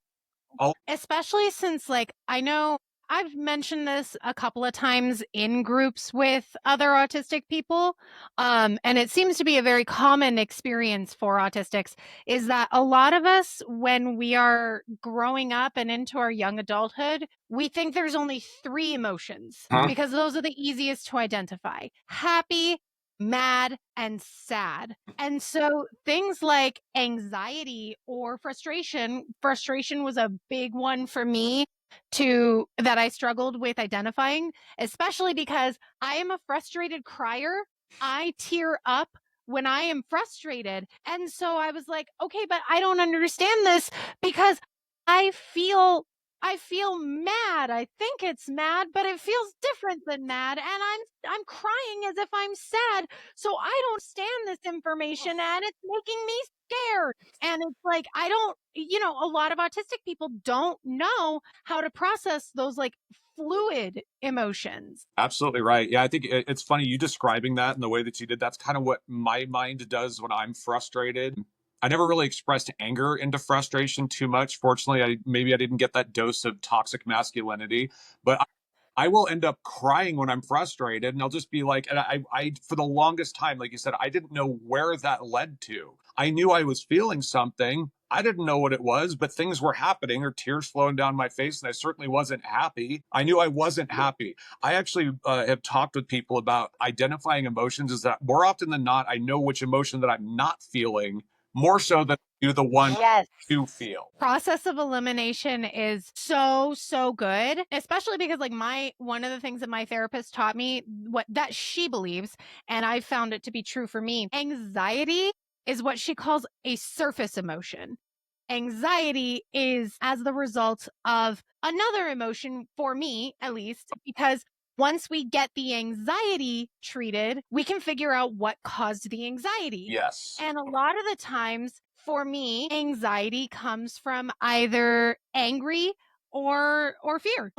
S2: Especially since, I know I've mentioned this a couple of times in groups with other autistic people, and it seems to be a very common experience for autistics, is that a lot of us, when we are growing up and into our young adulthood, we think there's only 3 emotions because those are the easiest to identify: happy, mad, and sad. And so things like anxiety or frustration was a big one for me that I struggled with identifying, especially because I am a frustrated crier. I tear up when I am frustrated. And so I was like, okay, but I don't understand this because I feel mad. I think it's mad, but it feels different than mad, and I'm crying as if I'm sad. So I don't stand this information, and it's making me scared. And it's like, I don't, a lot of autistic people don't know how to process those fluid emotions.
S3: Absolutely right. Yeah, I think it's funny you describing that and the way that you did. That's kind of what my mind does when I'm frustrated. I never really expressed anger into frustration too much. Fortunately, I didn't get that dose of toxic masculinity, but I will end up crying when I'm frustrated, and I'll just be like, and I for the longest time, like you said, I didn't know where that led to. I knew I was feeling something. I didn't know what it was, but things were happening, or tears flowing down my face, and I certainly wasn't happy. I knew I wasn't happy. I actually have talked with people about identifying emotions, is that more often than not, I know which emotion that I'm not feeling more so than I do the one to feel.
S2: Process of elimination is so good, especially because one of the things that my therapist taught me, that she believes, and I found it to be true for me, anxiety is what she calls a surface emotion. Anxiety is as the result of another emotion, for me at least, because once we get the anxiety treated, we can figure out what caused the anxiety.
S3: Yes.
S2: And a lot of the times, for me, anxiety comes from either angry or fear.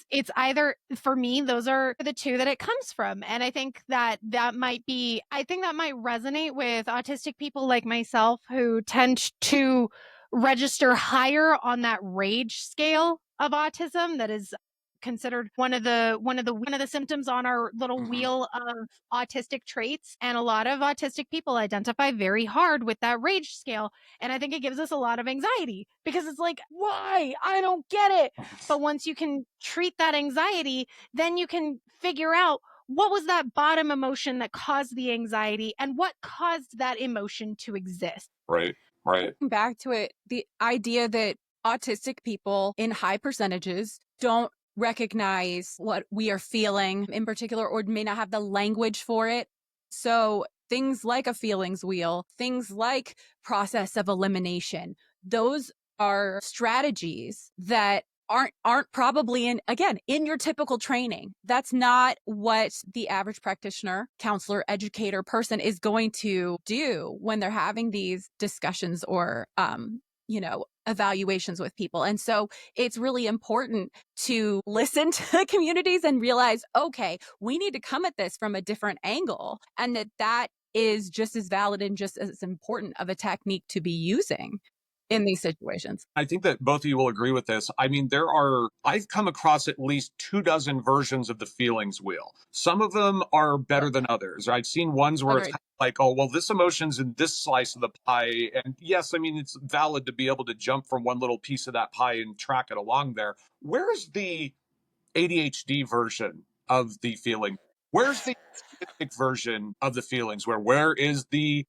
S2: It's either, for me, those are the two that it comes from. And I think that might resonate with autistic people like myself, who tend to register higher on that rage scale of autism that is considered one of the symptoms on our little wheel of autistic traits. And a lot of autistic people identify very hard with that rage scale, and I think it gives us a lot of anxiety because it's like, why? I don't get it. But once you can treat that anxiety, then you can figure out what was that bottom emotion that caused the anxiety and what caused that emotion to exist?
S3: Right.
S1: Back to it, the idea that autistic people in high percentages don't recognize what we are feeling in particular, or may not have the language for it. So things like a feelings wheel, things like process of elimination, those are strategies that aren't probably in your typical training. That's not what the average practitioner, counselor, educator person is going to do when they're having these discussions or evaluations with people. And so it's really important to listen to the communities and realize, okay, we need to come at this from a different angle, and that is just as valid and just as important of a technique to be using in these situations.
S3: I think that both of you will agree with this. I mean, I've come across at least 24 versions of the feelings wheel. Some of them are better than others. I've seen ones where it's
S1: Agreed.
S3: kind of like, oh, well, this emotion's in this slice of the pie. And yes, I mean, it's valid to be able to jump from one little piece of that pie and track it along there. Where's the ADHD version of the feeling? Where's the autistic version of the feelings? Where is the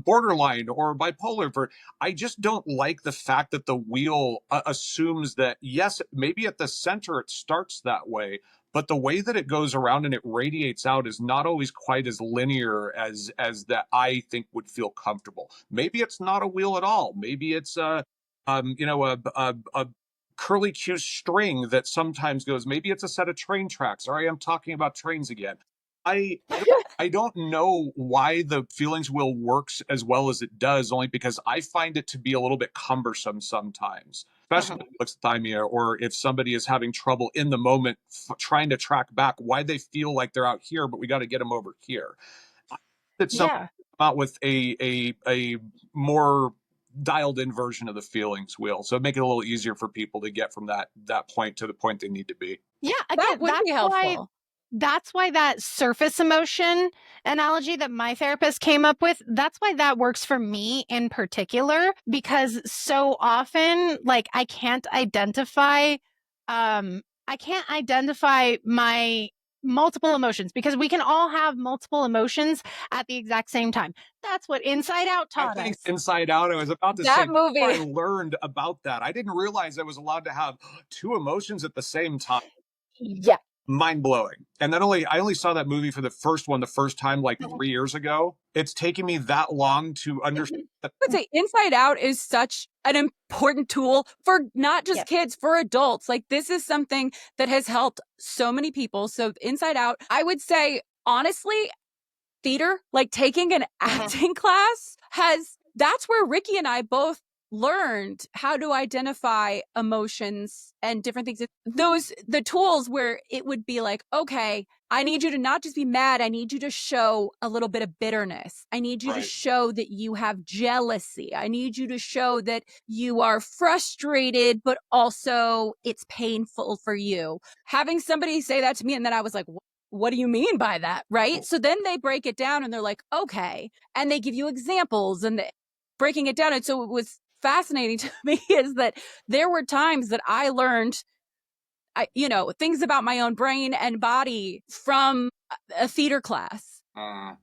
S3: borderline or bipolar I just don't like the fact that the wheel assumes that, yes, maybe at the center it starts that way, but the way that it goes around and it radiates out is not always quite as linear as that I think would feel comfortable. Maybe it's not a wheel at all. Maybe it's a curly Q string that sometimes goes. Maybe it's a set of train tracks. Sorry, I'm talking about trains again. I don't know why the feelings wheel works as well as it does, only because I find it to be a little bit cumbersome sometimes, especially with dyslexia, or if somebody is having trouble in the moment trying to track back why they feel like they're out here, but we got to get them over here. It's something out with a more dialed in version of the feelings wheel, so make it a little easier for people to get from that point to the point they need to be.
S2: Yeah,
S1: That
S2: again,
S1: would be helpful.
S2: that's why that surface emotion analogy that my therapist came up with, that's why that works for me in particular, because so often, like, I can't identify my multiple emotions, because we can all have multiple emotions at the exact same time. That's what Inside Out taught us.
S3: Inside Out, I was about to
S1: That
S3: say,
S1: movie.
S3: I learned about that. I didn't realize I was allowed to have two emotions at the same time.
S2: Yeah.
S3: Mind blowing. And then I only saw that movie for the first time like 3 years ago. It's taken me that long to understand that.
S1: I would say Inside Out is such an important tool for not just kids, for adults. Like, this is something that has helped so many people. So Inside Out, I would say, honestly, theater, like taking an acting class, that's where Riki and I both learned how to identify emotions and different things. The tools where it would be like, okay, I need you to not just be mad. I need you to show a little bit of bitterness. I need you to show that you have jealousy. I need you to show that you are frustrated, but also it's painful for you. Having somebody say that to me, and then I was like, what do you mean by that? Right? So then they break it down and they're like, okay. And they give you examples and breaking it down. And so it was fascinating to me is that there were times that I learned, things about my own brain and body from a theater claess.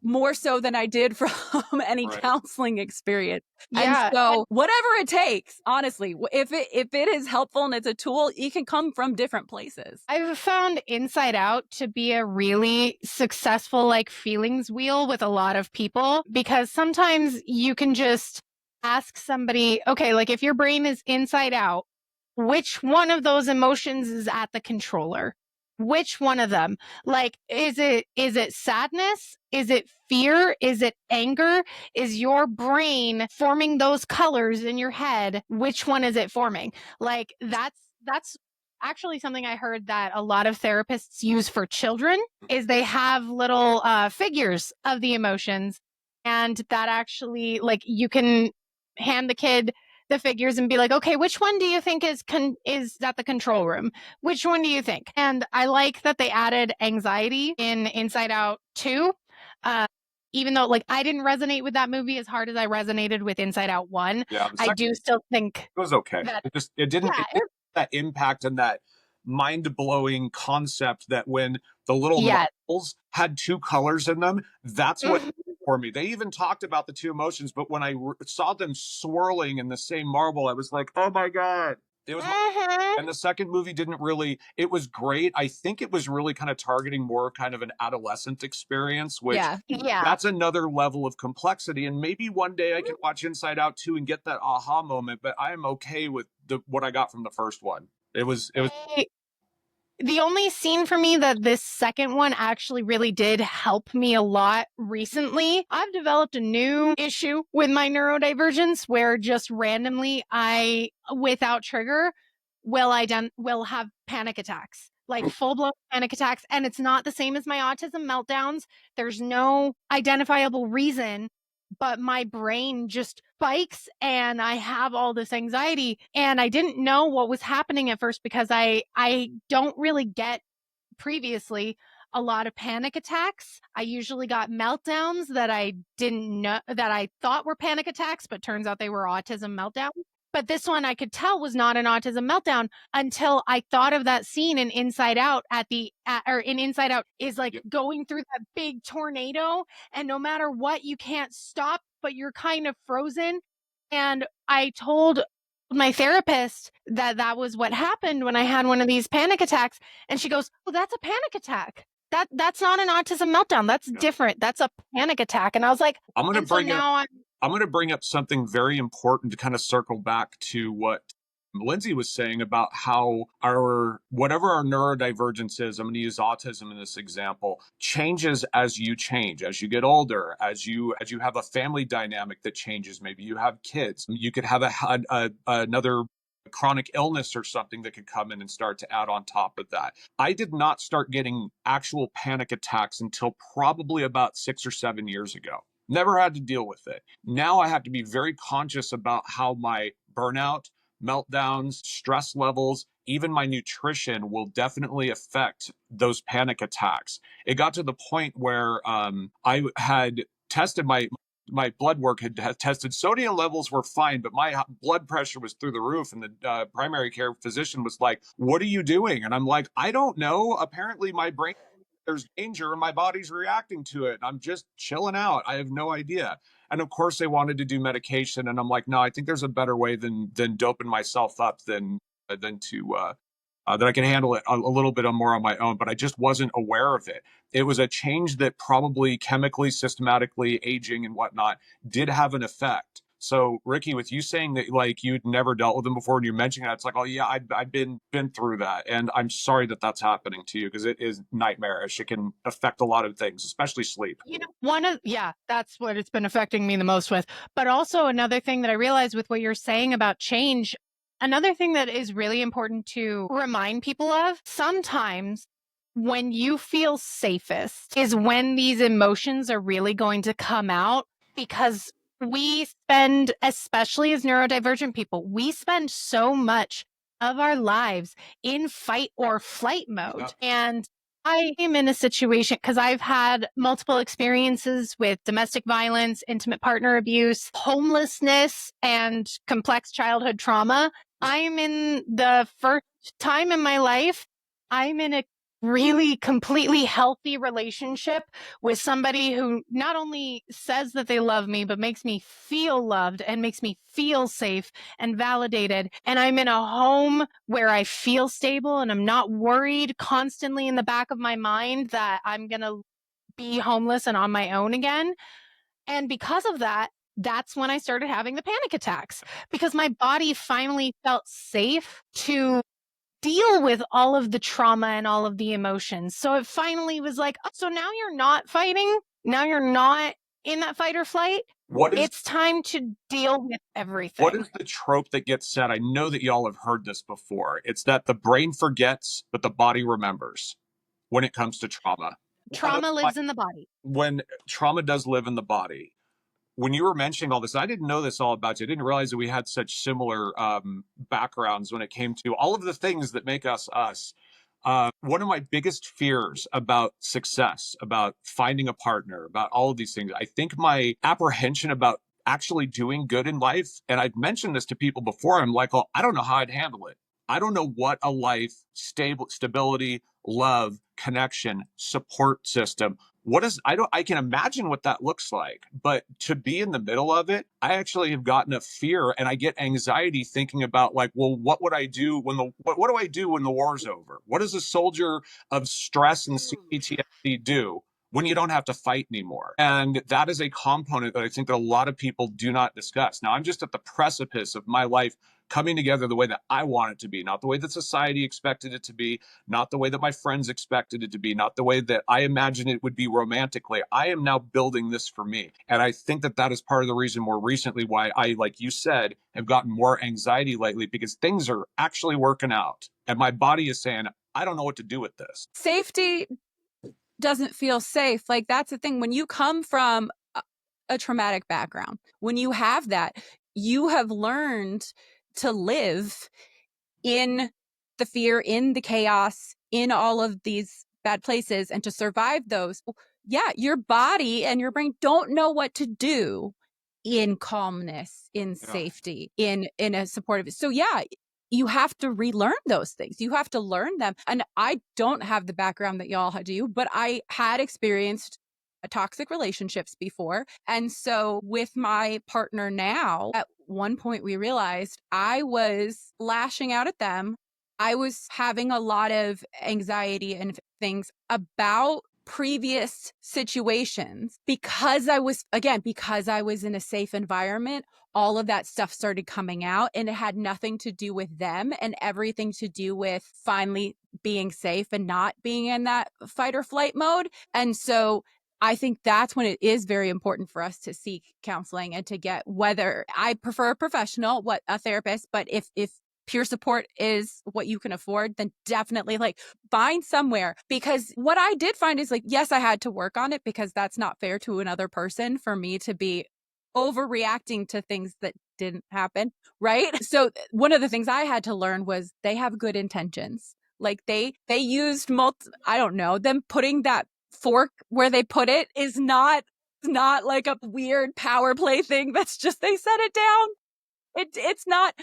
S1: More so than I did from any counseling experience.
S2: Yeah.
S1: And so whatever it takes, honestly, if it is helpful and it's a tool, it can come from different places.
S2: I've found Inside Out to be a really successful, like, feelings wheel with a lot of people, because sometimes you can just ask somebody, okay, like, if your brain is inside out, which one of those emotions is at the controller? Which one of them? Like, is it sadness? Is it fear? Is it anger? Is your brain forming those colors in your head? Which one is it forming? Like, that's actually something I heard that a lot of therapists use for children, is they have little figures of the emotions, and that actually, like, you can hand the kid the figures and be like, okay, which one do you think is at the control room? Which one do you think? And I like that they added anxiety in Inside Out 2. Even though, like, I didn't resonate with that movie as hard as I resonated with Inside Out 1.
S3: Yeah,
S2: I do still think
S3: it was okay.
S2: that,
S3: It didn't have that impact and that mind-blowing concept that when the little marbles had two colors in them, that's what for me. They even talked about the two emotions, but when I saw them swirling in the same marble, I was like, oh my God. It was, and the second movie didn't really, it was great. I think it was really kind of targeting more kind of an adolescent experience, which that's another level of complexity. And maybe one day I can watch Inside Out 2 and get that aha moment, but I am okay with what I got from the first one. It was
S2: the only scene for me that this second one actually really did help me a lot recently, I've developed a new issue with my neurodivergence where just randomly I, without trigger, will have panic attacks, like full-blown panic attacks. And it's not the same as my autism meltdowns. There's no identifiable reason, but my brain just spikes and I have all this anxiety. And I didn't know what was happening at first because I don't really get previously a lot of panic attacks. I usually got meltdowns that I didn't know, that I thought were panic attacks, but turns out they were autism meltdowns. But this one I could tell was not an autism meltdown until I thought of that scene in Inside Out in Inside Out is like going through that big tornado, and no matter what, you can't stop, but you're kind of frozen. And I told my therapist that was what happened when I had one of these panic attacks. And she goes, oh, that's a panic attack. That's not an autism meltdown. That's different. That's a panic attack. And I was like, I'm going
S3: to bring up something very important to kind of circle back to what Lindsey was saying about how whatever our neurodivergence is, I'm going to use autism in this example, changes as you change, as you get older, as you have a family dynamic that changes. Maybe you have kids. You could have another chronic illness or something that could come in and start to add on top of that. I did not start getting actual panic attacks until probably about 6 or 7 years ago. Never had to deal with it. Now I have to be very conscious about how my burnout, meltdowns, stress levels, even my nutrition will definitely affect those panic attacks. It got to the point where I had tested my blood work had tested sodium levels were fine, but my blood pressure was through the roof. And the primary care physician was like, what are you doing? And I'm like, I don't know. Apparently my brain, there's danger and my body's reacting to it. I'm just chilling out. I have no idea. And of course they wanted to do medication. And I'm like, no, I think there's a better way than doping myself up than that I can handle it a little bit more on my own, but I just wasn't aware of it. It was a change that probably chemically, systematically, aging and whatnot did have an effect. So Riki, with you saying that like you'd never dealt with them before and you're mentioning that, it's like, oh yeah, I've been through that. And I'm sorry that that's happening to you because it is nightmarish. It can affect a lot of things, especially sleep.
S2: You know, that's what it's been affecting me the most with. But also another thing that I realized with what you're saying about change, another thing that is really important to remind people of, sometimes when you feel safest is when these emotions are really going to come out, because we spend, especially as neurodivergent people, we spend so much of our lives in fight or flight mode. Yeah. And I am in a situation because I've had multiple experiences with domestic violence, intimate partner abuse, homelessness, and complex childhood trauma. I'm in the first time in my life, I'm in a really completely healthy relationship with somebody who not only says that they love me, but makes me feel loved and makes me feel safe and validated. And I'm in a home where I feel stable and I'm not worried constantly in the back of my mind that I'm going to be homeless and on my own again. And because of that, that's when I started having the panic attacks, because my body finally felt safe to deal with all of the trauma and all of the emotions. So it finally was like, oh, so now you're not fighting. Now you're not in that fight or flight. It's time to deal with everything.
S3: What is the trope that gets said? I know that y'all have heard this before. It's that the brain forgets, but the body remembers when it comes to trauma.
S2: Trauma lives in the body.
S3: When trauma does live in the body. When you were mentioning all this, I didn't know this all about you. I didn't realize that we had such similar backgrounds when it came to all of the things that make us us. One of my biggest fears about success, about finding a partner, about all of these things, I think my apprehension about actually doing good in life, and I've mentioned this to people before, I'm like, oh, I don't know how I'd handle it. I don't know what a life, stability, love, connection, support system. I can imagine what that looks like, but to be in the middle of it, I actually have gotten a fear and I get anxiety thinking about like, well, what would I do what do I do when the war's over? What does a soldier of stress and PTSD do when you don't have to fight anymore? And that is a component that I think that a lot of people do not discuss. Now, I'm just at the precipice of my life coming together the way that I want it to be, not the way that society expected it to be, not the way that my friends expected it to be, not the way that I imagined it would be romantically. I am now building this for me. And I think that that is part of the reason more recently why I, like you said, have gotten more anxiety lately, because things are actually working out. And my body is saying, I don't know what to do with this.
S1: Safety doesn't feel safe. Like, that's the thing. When you come from a traumatic background, when you have that, you have learned to live in the fear, in the chaos, in all of these bad places, and to survive those. Yeah, your body and your brain don't know what to do in calmness, in safety, in a supportive. So yeah, you have to relearn those things. You have to learn them. And I don't have the background that y'all do, but I had experienced toxic relationships before. And so with my partner now, at one point we realized I was lashing out at them. I was having a lot of anxiety and things about previous situations because I was in a safe environment. All of that stuff started coming out, and it had nothing to do with them and everything to do with finally being safe and not being in that fight or flight mode. And so I think that's when it is very important for us to seek counseling and to get, whether I prefer a professional, a therapist, but if peer support is what you can afford, then definitely like find somewhere. Because what I did find is like, yes, I had to work on it because that's not fair to another person for me to be overreacting to things that didn't happen. Right. So one of the things I had to learn was they have good intentions. Like they used I don't know, them putting that fork where they put it is not like a weird power play thing that's just they set it down. It's not,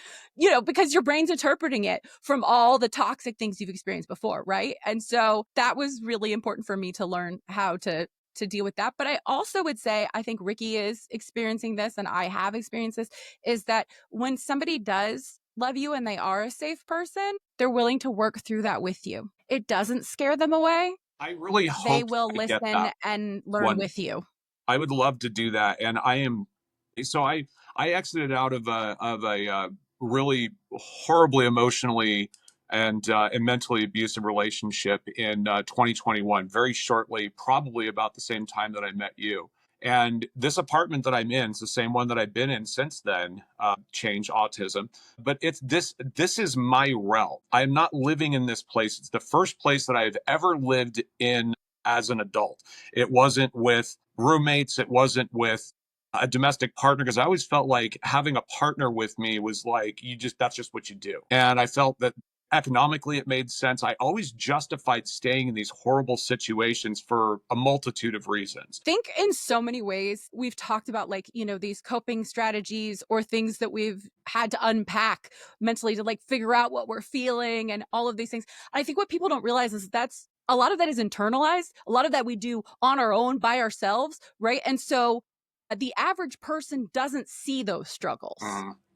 S1: because your brain's interpreting it from all the toxic things you've experienced before, right? And so that was really important for me to learn how to deal with that. But I also would say, I think Riki is experiencing this, and I have experienced this, is that when somebody does love you and they are a safe person, they're willing to work through that with you. It doesn't scare them away.
S3: I really hope
S1: they will listen and learn with you.
S3: I would love to do that. And I exited out of a really horribly emotionally and mentally abusive relationship in 2021, very shortly, probably about the same time that I met you. And this apartment that I'm in is the same one that I've been in since then, Change Autism. But this is my realm. I'm not living in this place. It's the first place that I've ever lived in as an adult. It wasn't with roommates. It wasn't with a domestic partner, because I always felt like having a partner with me was like, that's just what you do. And I felt that economically it made sense. I always justified staying in these horrible situations for a multitude of reasons.
S1: I think in so many ways we've talked about these coping strategies or things that we've had to unpack mentally to figure out what we're feeling and all of these things. I think what people don't realize is that's a lot of that is internalized. A lot of that we do on our own by ourselves, right? And so the average person doesn't see those struggles.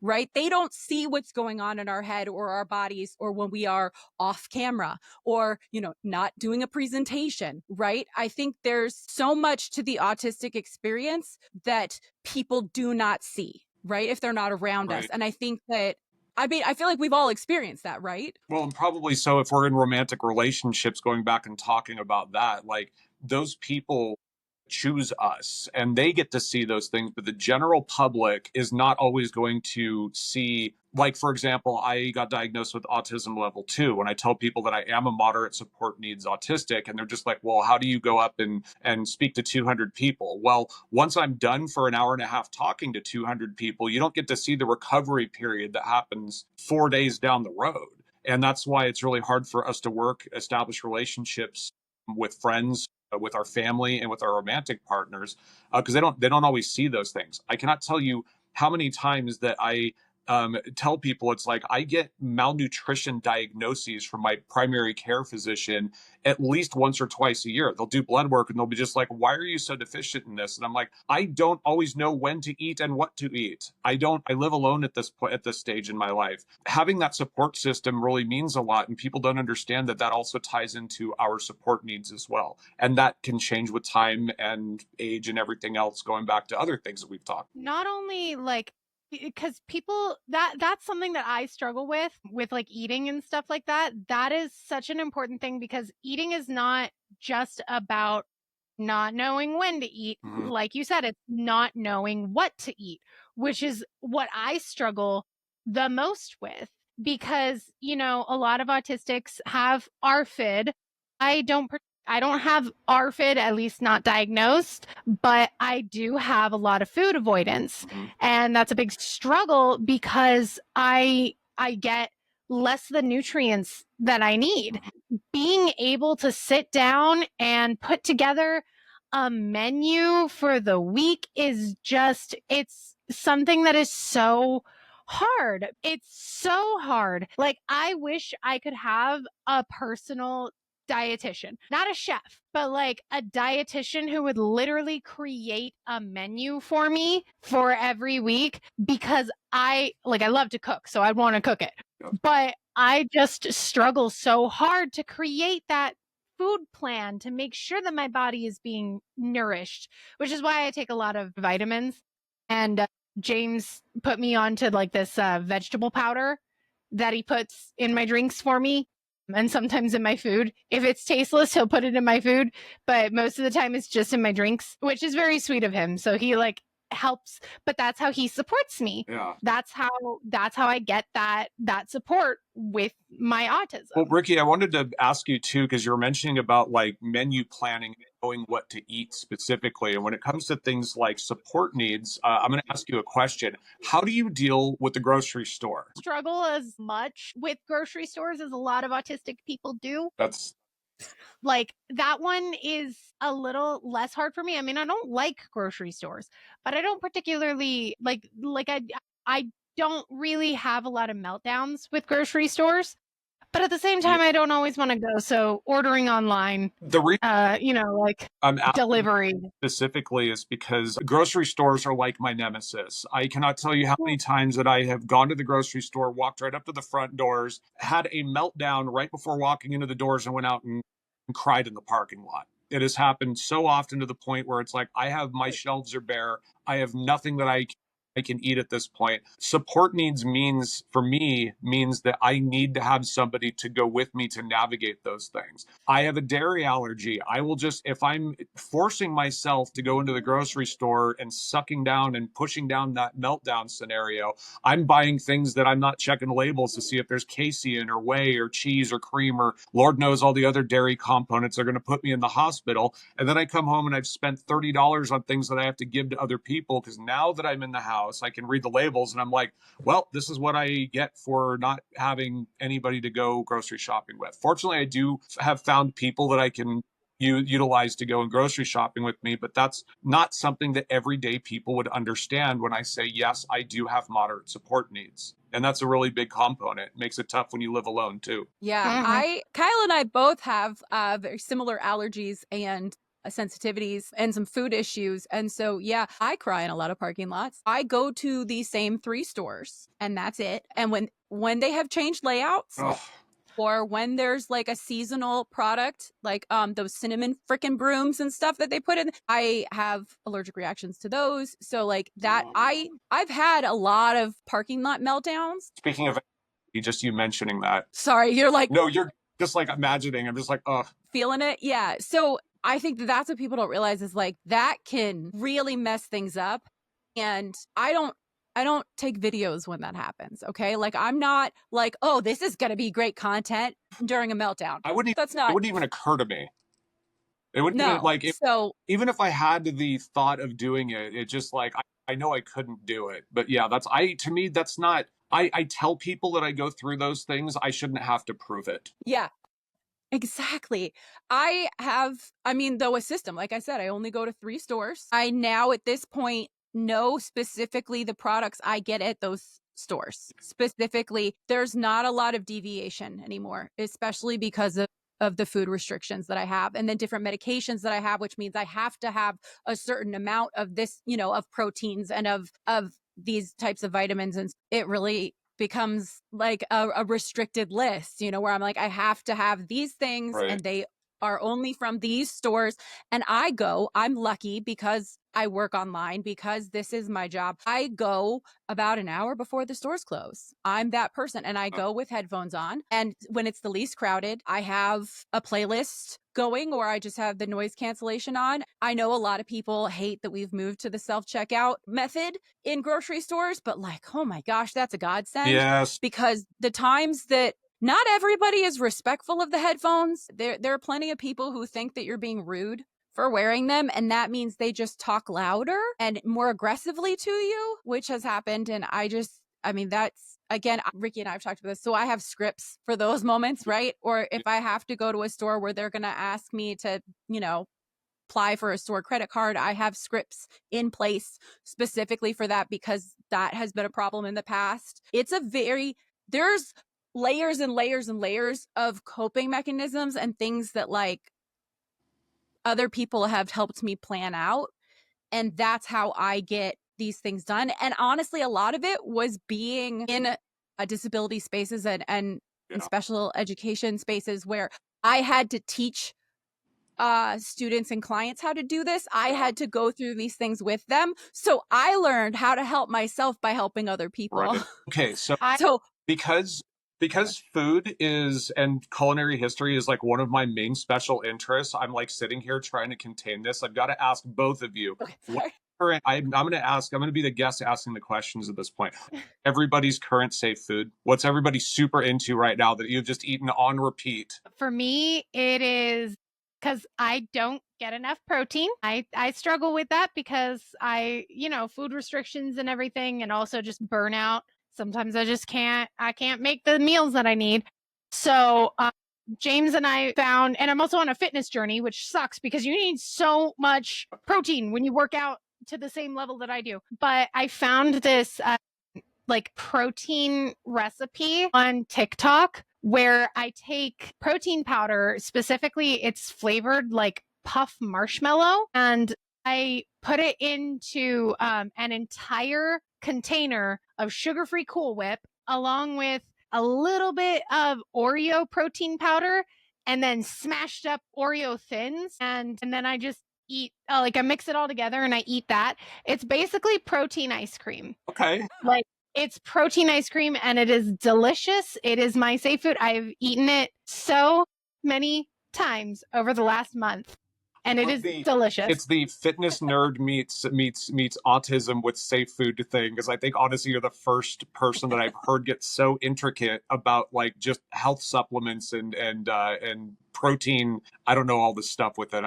S1: Right? They don't see what's going on in our head or our bodies, or when we are off camera or, not doing a presentation, right? I think there's so much to the autistic experience that people do not see, right? If they're not around us. And I think that, I feel like we've all experienced that, right?
S3: Well, and probably so if we're in romantic relationships, going back and talking about that, like those people choose us and they get to see those things, but the general public is not always going to see. Like, for example, I got diagnosed with autism level 2, and I tell people that I am a moderate support needs autistic, and they're just like, well, how do you go up and speak to 200 people? Well, once I'm done for an hour and a half talking to 200 people, you don't get to see the recovery period that happens 4 days down the road. And that's why it's really hard for us to establish relationships with friends, with our family, and with our romantic partners, because they don't always see those things. I cannot tell you how many times that I tell people, it's like I get malnutrition diagnoses from my primary care physician at least once or twice a year. They'll do blood work and they'll be just like, why are you so deficient in this? And I'm like, I don't always know when to eat and what to eat. I live alone at this point, at this stage in my life. Having that support system really means a lot. And people don't understand that that also ties into our support needs as well. And that can change with time and age and everything else, going back to other things that we've talked.
S2: Not only like, because people, that's something that I struggle with like eating and stuff like that. That is such an important thing, because eating is not just about not knowing when to eat.
S3: Mhm.
S2: Like you said, it's not knowing what to eat, which is what I struggle the most with, because, you know, a lot of autistics have ARFID. I don't have ARFID, at least not diagnosed, but I do have a lot of food avoidance.
S3: Mhm.
S2: And that's a big struggle, because I get less of the nutrients that I need. Being able to sit down and put together a menu for the week is just, it's something that is so hard. It's so hard. Like, I wish I could have a personal dietitian, not a chef, but like a dietitian who would literally create a menu for me for every week, because I love to cook, so I want to cook it. But I just struggle so hard to create that food plan to make sure that my body is being nourished, which is why I take a lot of vitamins. And James put me onto like this vegetable powder that he puts in my drinks for me, and sometimes in my food. If it's tasteless, he'll put it in my food, but most of the time it's just in my drinks, which is very sweet of him. So he like helps, but that's how he supports me.
S3: Yeah.
S2: That's how I get that support with my autism.
S3: Well, Riki, I wanted to ask you too, because you were mentioning about like menu planning, knowing what to eat specifically. And when it comes to things like support needs, I'm going to ask you a question. How do you deal with the grocery store?
S2: Struggle as much with grocery stores as a lot of autistic people do.
S3: That's
S2: Like, that one is a little less hard for me. I mean, I don't like grocery stores, but I don't particularly I don't really have a lot of meltdowns with grocery stores. But at the same time, I don't always want to go. So ordering online,
S3: the reason
S2: like
S3: I'm asking
S2: delivery.
S3: specifically is because grocery stores are like my nemesis. I cannot tell you how many times that I have gone to the grocery store, walked right up to the front doors, had a meltdown right before walking into the doors, and went out and cried in the parking lot. It has happened so often to the point where it's like, my shelves are bare. I have nothing that I can eat at this point. Support needs means that I need to have somebody to go with me to navigate those things. I have a dairy allergy. I will just, if I'm forcing myself to go into the grocery store and sucking down and pushing down that meltdown scenario, I'm buying things that I'm not checking labels to see if there's casein or whey or cheese or cream or Lord knows all the other dairy components are going to put me in the hospital. And then I come home and I've spent $30 on things that I have to give to other people, because now that I'm in the house, I can read the labels and I'm like, well, this is what I get for not having anybody to go grocery shopping with. Fortunately, I do have found people that I can utilize to go and grocery shopping with me, but that's not something that everyday people would understand when I say, yes, I do have moderate support needs. And that's a really big component. It makes it tough when you live alone too.
S1: Yeah, Kyle and I both have very similar allergies and sensitivities and some food issues. And so, yeah, I cry in a lot of parking lots. I go to the same 3 stores and that's it. And when they have changed layouts, or when there's like a seasonal product, like those cinnamon frickin' brooms and stuff that they put in, I have allergic reactions to those. So like that, I've had a lot of parking lot meltdowns.
S3: Speaking of you mentioning that.
S1: Sorry, you're like,
S3: no, you're just like imagining. I'm just like,
S1: feeling it. Yeah. So I think that's what people don't realize is like that can really mess things up. And I don't take videos when that happens. Okay. Like I'm not like, oh, this is going to be great content during a meltdown. It wouldn't
S3: even occur to me. It wouldn't
S1: no.
S3: even like, even if I had the thought of doing it, it just like, I know I couldn't do it. But yeah, to me, that's not, I tell people that I go through those things. I shouldn't have to prove it.
S1: Yeah. Exactly. Though a system, like I said, I only go to 3 stores. I now at this point know specifically the products I get at those stores. Specifically, there's not a lot of deviation anymore, especially because of the food restrictions that I have, and then different medications that I have, which means I have to have a certain amount of this, of proteins and of these types of vitamins. And it really becomes like a restricted list, where I'm like, I have to have these things,
S3: Right.
S1: and they are only from these stores. And I'm lucky because I work online, because this is my job. I go about an hour before the stores close. I'm that person. And I go with headphones on. And when it's the least crowded, I have a playlist going, or I just have the noise cancellation on. I know a lot of people hate that we've moved to the self-checkout method in grocery stores, but like, oh my gosh, that's a godsend.
S3: Yes.
S1: Because the times that not everybody is respectful of the headphones. There are plenty of people who think that you're being rude for wearing them, and that means they just talk louder and more aggressively to you, which has happened. And that's, again, Riki and I have talked about this. So I have scripts for those moments, right? Or if I have to go to a store where they're going to ask me to, apply for a store credit card, I have scripts in place specifically for that, because that has been a problem in the past. There's layers and layers and layers of coping mechanisms and things that like other people have helped me plan out. And that's how I get these things done. And honestly, a lot of it was being in disability spaces and special education spaces where I had to teach students and clients how to do this. I had to go through these things with them. So I learned how to help myself by helping other people.
S3: Right. Okay. So because food is and culinary history is like one of my main special interests, I'm like sitting here trying to contain this. I've got to ask both of you.
S1: Okay,
S3: I'm going to be the guest asking the questions at this point. Everybody's current safe food. What's everybody super into right now that you've just eaten on repeat?
S2: For me, it is because I don't get enough protein. I struggle with that because food restrictions and everything, and also just burnout. Sometimes I can't make the meals that I need. So James and I found, and I'm also on a fitness journey, which sucks because you need so much protein when you work out to the same level that I do. But I found this protein recipe on TikTok where I take protein powder, specifically it's flavored like puff marshmallow, and I put it into an entire container of sugar-free Cool Whip along with a little bit of Oreo protein powder and then smashed up Oreo thins, and then I just eat I mix it all together and I eat that. It's basically protein ice cream.
S3: Okay.
S2: It's protein ice cream and it is delicious. It is my safe food. I've eaten it so many times over the last month, and it is delicious.
S3: It's the fitness nerd meets autism with safe food thing, because I think honestly you're the first person that I've heard get so intricate about like just health supplements and protein. I don't know all this stuff with it.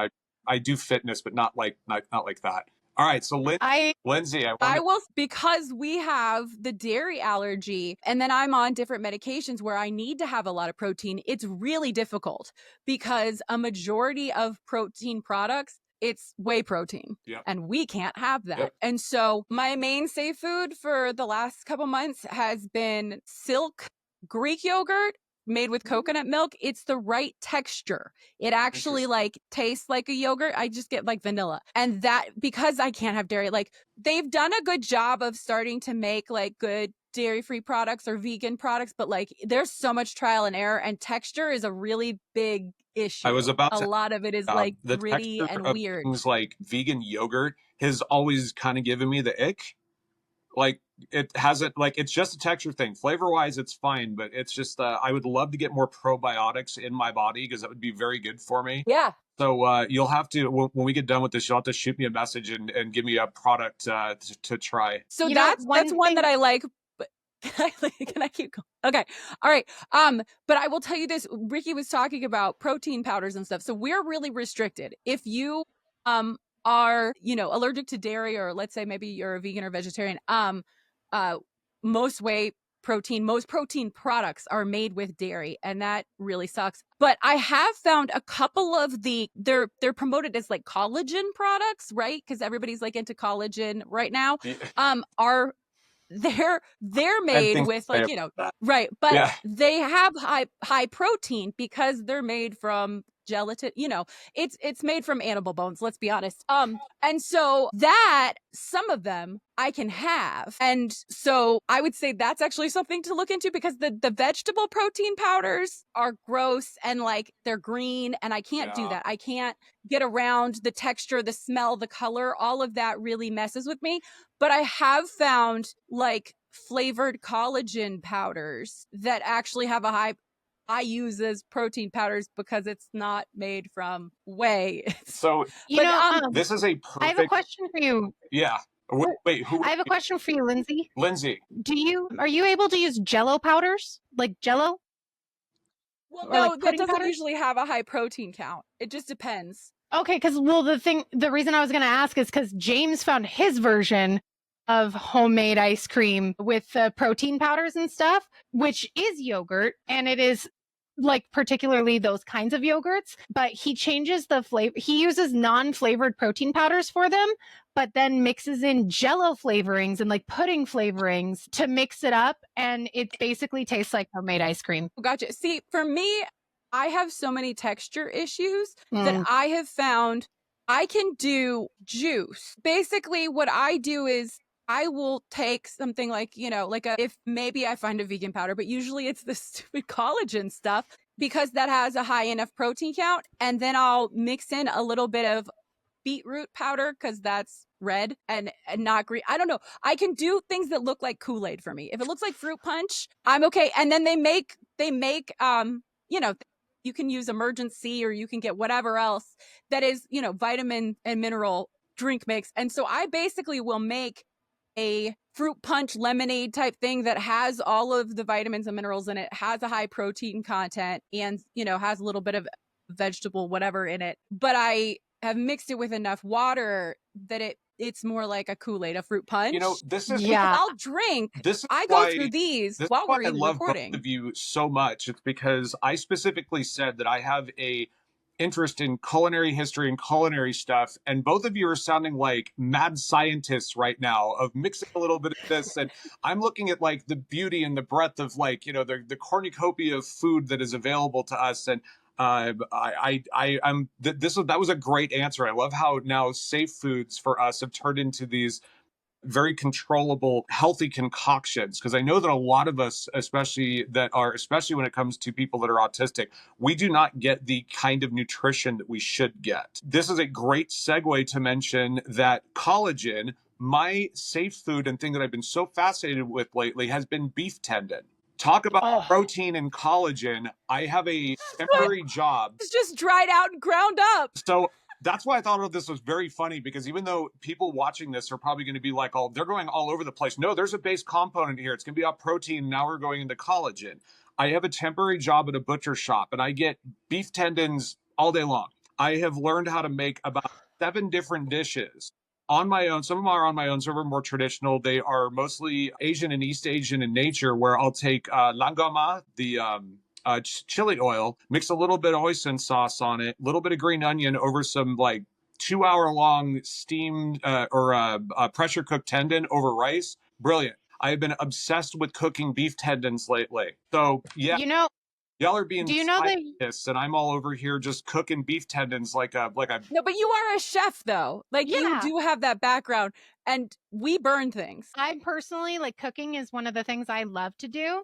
S3: I do fitness, but not like that. All right, so Lindsey,
S1: I will, because we have the dairy allergy and then I'm on different medications where I need to have a lot of protein. It's really difficult because a majority of protein products, it's whey protein, and we can't have that. Yep. And so my main safe food for the last couple months has been Silk Greek yogurt made with coconut milk. It's the right texture. It actually like tastes like a yogurt. I just get like vanilla. And that, because I can't have dairy, like they've done a good job of starting to make like good dairy-free products or vegan products, but like there's so much trial and error, and texture is a really big issue. A lot of it is like
S3: the
S1: gritty and weird.
S3: Things like vegan yogurt has always kind of given me the ick. Like it hasn't, like it's just a texture thing. Flavor wise, it's fine, but it's just I would love to get more probiotics in my body because that would be very good for me.
S1: Yeah.
S3: So you'll have to, when we get done with this, you'll have to shoot me a message and give me a product to try.
S1: So that's one that I like. But can I keep going? Okay. All right. But I will tell you this, Riki was talking about protein powders and stuff. So we're really restricted. If you are, allergic to dairy, or let's say maybe you're a vegan or vegetarian, most protein products are made with dairy, and that really sucks. But I have found a couple of they're promoted as like collagen products, right? Because everybody's like into collagen right now. they're made
S3: things
S1: with
S3: to say
S1: like,
S3: about that.
S1: right, but
S3: Yeah.
S1: they have high protein because they're made from gelatin, it's made from animal bones, let's be honest. And so that some of them I can have. And so I would say that's actually something to look into, because the vegetable protein powders are gross and like they're green, and I can't do that. I can't get around the texture, the smell, the color, all of that really messes with me. But I have found like flavored collagen powders that actually have a high, I use as protein powders because it's not made from whey.
S3: So this is a perfect.
S2: I have a question for you.
S3: Yeah. Wait, who?
S2: I have a question for you, Lindsey.
S3: Lindsey.
S2: Are you able to use Jello powders, like Jello?
S1: Well,
S2: Or
S1: no,
S2: like
S1: that
S2: pudding
S1: doesn't
S2: powders?
S1: usually have a high protein count. It just depends.
S2: Okay, because the reason I was going to ask is because James found his version of homemade ice cream with protein powders and stuff, which is yogurt, and it is like particularly those kinds of yogurts, but he changes the flavor. He uses non-flavored protein powders for them, but then mixes in Jello flavorings and like pudding flavorings to mix it up, and it basically tastes like homemade ice cream.
S1: Gotcha. See, for me, I have so many texture issues that I have found I can do juice. Basically, what I do is I will take something like, if maybe I find a vegan powder, but usually it's the stupid collagen stuff, because that has a high enough protein count. And then I'll mix in a little bit of beetroot powder because that's red and not green. I don't know. I can do things that look like Kool-Aid for me. If it looks like fruit punch, I'm okay. And then they make you can use Emergency, or you can get whatever else that is, vitamin and mineral drink mix. And so I basically will make a fruit punch lemonade type thing that has all of the vitamins and minerals in it, has a high protein content, and, has a little bit of vegetable whatever in it. But I have mixed it with enough water that it's more like a Kool-Aid, a fruit punch.
S3: This is
S1: I'll drink. I go through these while we're even recording.
S3: Both of you so much. It's because I specifically said that I have a interest in culinary history and culinary stuff, and both of you are sounding like mad scientists right now of mixing a little bit of this, and I'm looking at like the beauty and the breadth of like the cornucopia of food that is available to us. And that was a great answer. I love how now safe foods for us have turned into these very controllable, healthy concoctions. Because I know that a lot of us, especially when it comes to people that are autistic, we do not get the kind of nutrition that we should get. This is a great segue to mention that collagen, my safe food and thing that I've been so fascinated with lately, has been beef tendon. Talk about protein and collagen. I have a temporary job.
S1: It's just dried out and ground up.
S3: So that's why I thought this was very funny, because even though people watching this are probably going to be like, they're going all over the place. No, there's a base component here. It's going to be about protein. Now we're going into collagen. I have a temporary job at a butcher shop, and I get beef tendons all day long. I have learned how to make about 7 different dishes on my own. Some of them are on my own, some of them are more traditional. They are mostly Asian and East Asian in nature, where I'll take langama, the chili oil, mix a little bit of hoisin sauce on it, a little bit of green onion over some like 2-hour-long steamed or pressure cooked tendon over rice. Brilliant. I have been obsessed with cooking beef tendons lately. So yeah. Y'all are being scientists, and I'm all over here just cooking beef tendons like a.
S1: No, but you are a chef though. Like you do have that background, and we burn things.
S2: I personally cooking is one of the things I love to do.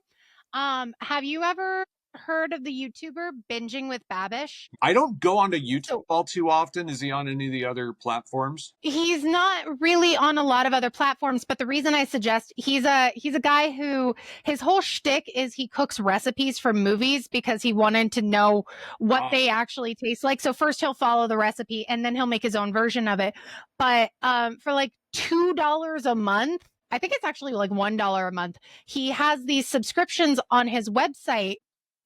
S2: Have you ever heard of the YouTuber Binging with Babish?
S3: I don't go onto YouTube all too often. Is he on any of the other platforms?
S2: He's not really on a lot of other platforms, but the reason I suggest he's a guy who his whole shtick is he cooks recipes from movies because he wanted to know what they actually taste like. So first he'll follow the recipe and then he'll make his own version of it. But for like $2 a month, I think it's actually like $1 a month, he has these subscriptions on his website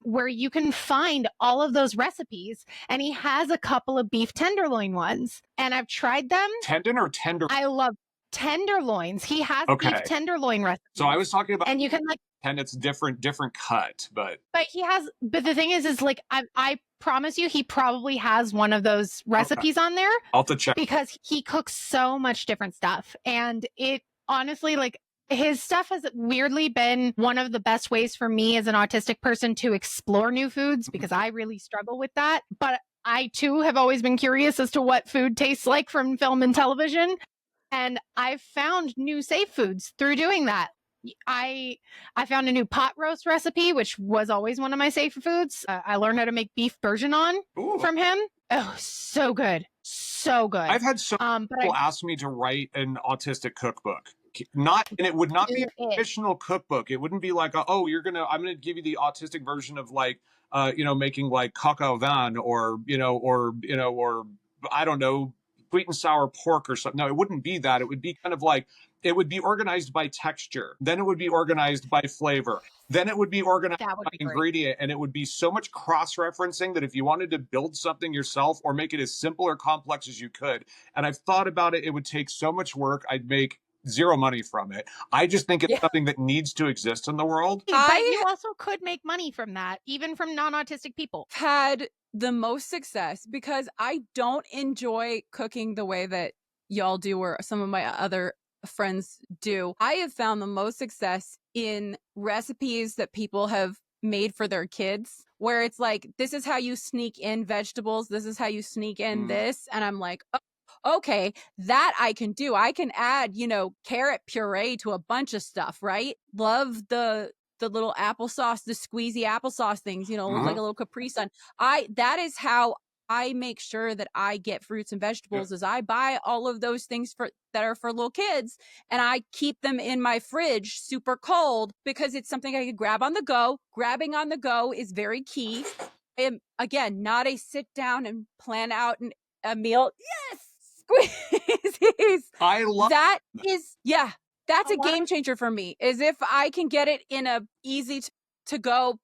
S2: where you can find all of those recipes, and he has a couple of beef tenderloin ones, and I've tried them.
S3: Tendon or tender?
S2: I love tenderloins. He has beef tenderloin recipes.
S3: So I was talking about,
S2: and you can
S3: and it's different cut, but
S2: but the thing is like I promise you, he probably has one of those recipes on there.
S3: I'll have to check,
S2: because he cooks so much different stuff, and it honestly His stuff has weirdly been one of the best ways for me as an autistic person to explore new foods, because I really struggle with that. But I too have always been curious as to what food tastes like from film and television. And I've found new safe foods through doing that. I found a new pot roast recipe, which was always one of my safe foods. I learned how to make beef bourguignon from him. Oh, so good. So good.
S3: I've had some people ask me to write an autistic cookbook. And it would not be a traditional cookbook. It wouldn't be like, I'm gonna give you the autistic version of like, making like coq au vin or I don't know, sweet and sour pork or something. No, it wouldn't be that. It would be kind of like, it would be organized by texture. Then it would be organized by flavor. Then it would be organized by ingredient. And it would be so much cross-referencing that if you wanted to build something yourself or make it as simple or complex as you could, and I've thought about it, it would take so much work. I'd make zero money from it. I just think it's something that needs to exist in the world.
S2: But you also could make money from that, even from non-autistic people.
S1: Had the most success because I don't enjoy cooking the way that y'all do or some of my other friends do. I have found the most success in recipes that people have made for their kids, where it's like, this is how you sneak in vegetables, this is how you sneak in this, and I'm like, oh, okay, that I can do. I can add, carrot puree to a bunch of stuff, right? Love the little applesauce, the squeezy applesauce things, look like a little Capri Sun. That is how I make sure that I get fruits and vegetables, is I buy all of those things that are for little kids, and I keep them in my fridge super cold because it's something I can grab on the go. Grabbing on the go is very key. I am, again, not a sit down and plan out a meal. Yes, squeezies.
S3: I love
S1: that. That's a game changer for me, is if I can get it in a easy to go,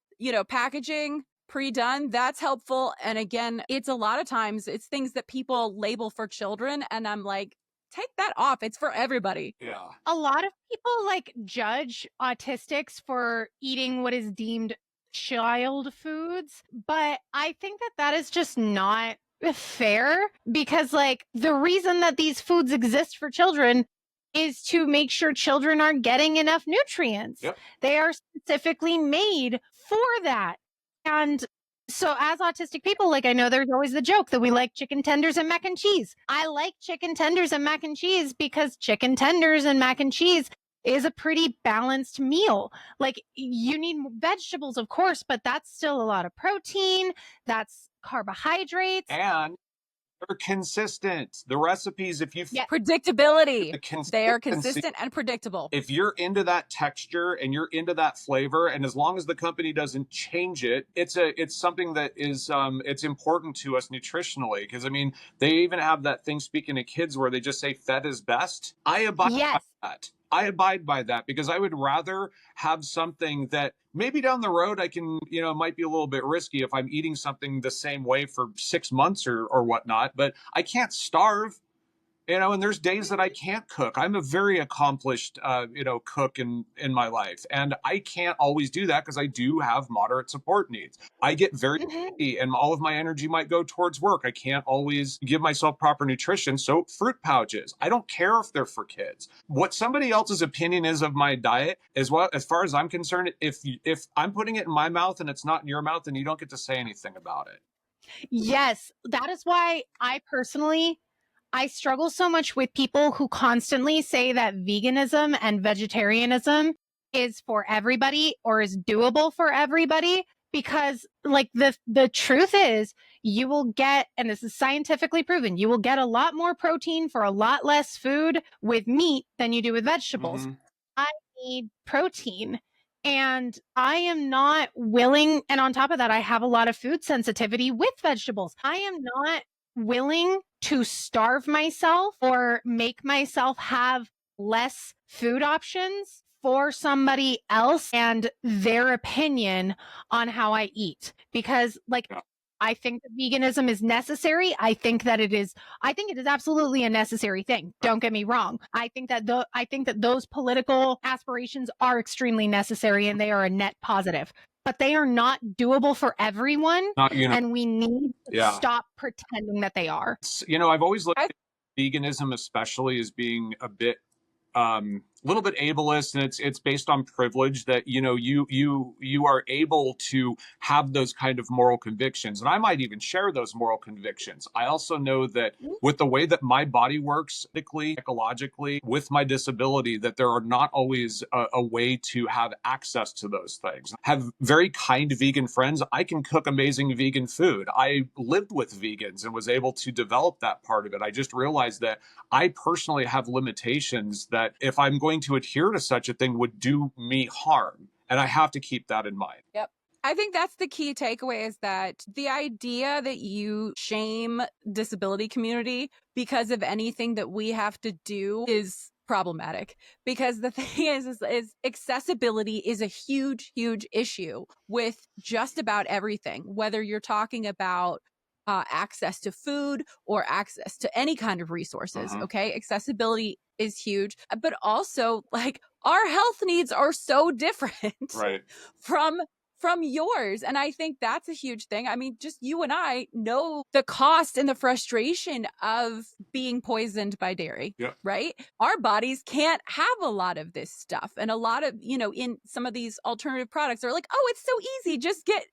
S1: packaging pre-done, that's helpful. And again, it's a lot of times it's things that people label for children, and I'm like, take that off. It's for everybody.
S3: Yeah.
S2: A lot of people judge autistics for eating what is deemed child foods, but I think that is just not fair, because the reason that these foods exist for children is to make sure children are getting enough nutrients.
S3: Yep.
S2: They are specifically made for that. And so as autistic people, I know there's always the joke that we like chicken tenders and mac and cheese. I like chicken tenders and mac and cheese because chicken tenders and mac and cheese is a pretty balanced meal. You need vegetables, of course, but that's still a lot of protein. That's carbohydrates.
S3: And they're consistent. The recipes, if you
S1: predictability, they are consistent and predictable.
S3: If you're into that texture and you're into that flavor, and as long as the company doesn't change it, it's something that is it's important to us nutritionally. Because they even have that thing, speaking of kids, where they just say fed is best. I abide by that. I abide by that because I would rather have something that maybe down the road I can, it might be a little bit risky if I'm eating something the same way for 6 months or whatnot, but I can't starve. And there's days that I can't cook. I'm a very accomplished, cook in my life. And I can't always do that because I do have moderate support needs. I get very busy and all of my energy might go towards work. I can't always give myself proper nutrition. So fruit pouches, I don't care if they're for kids. What somebody else's opinion is of my diet, as far as I'm concerned, if I'm putting it in my mouth and it's not in your mouth, then you don't get to say anything about it.
S2: Yes, that is why I struggle so much with people who constantly say that veganism and vegetarianism is for everybody or is doable for everybody, because the truth is, you will get, and this is scientifically proven, you will get a lot more protein for a lot less food with meat than you do with vegetables. I need protein. And I am not willing, and on top of that, I have a lot of food sensitivity with vegetables. I am not willing to starve myself or make myself have less food options for somebody else and their opinion on how I eat. Because I think that veganism is necessary. I think that it is absolutely a necessary thing. Don't get me wrong. I think that those political aspirations are extremely necessary and they are a net positive. But they are not doable for everyone. And we need to stop pretending that they are.
S3: I've always looked at veganism especially as being a bit little bit ableist, and it's based on privilege that, you know, you are able to have those kind of moral convictions, and I might even share those moral convictions. I also know that with the way that my body works physically, psychologically, with my disability, that there are not always a way to have access to those things. Have very kind vegan friends. I can cook amazing vegan food. I lived with vegans and was able to develop that part of it. I just realized that I personally have limitations that, if I'm going to adhere to such a thing, would do me harm. And I have to keep that in mind.
S1: Yep. I think that's the key takeaway, is that the idea that you shame disability community because of anything that we have to do is problematic. Because the thing is accessibility is a huge, huge issue with just about everything, whether you're talking about access to food or access to any kind of resources. Okay. Accessibility is huge, but also, like, our health needs are so different
S3: Right.
S1: from yours. And I think that's a huge thing. I mean, just you and I know the cost and the frustration of being poisoned by dairy, right? Our bodies can't have a lot of this stuff. And a lot of, you know, in some of these alternative products are like, oh, it's so easy. Just get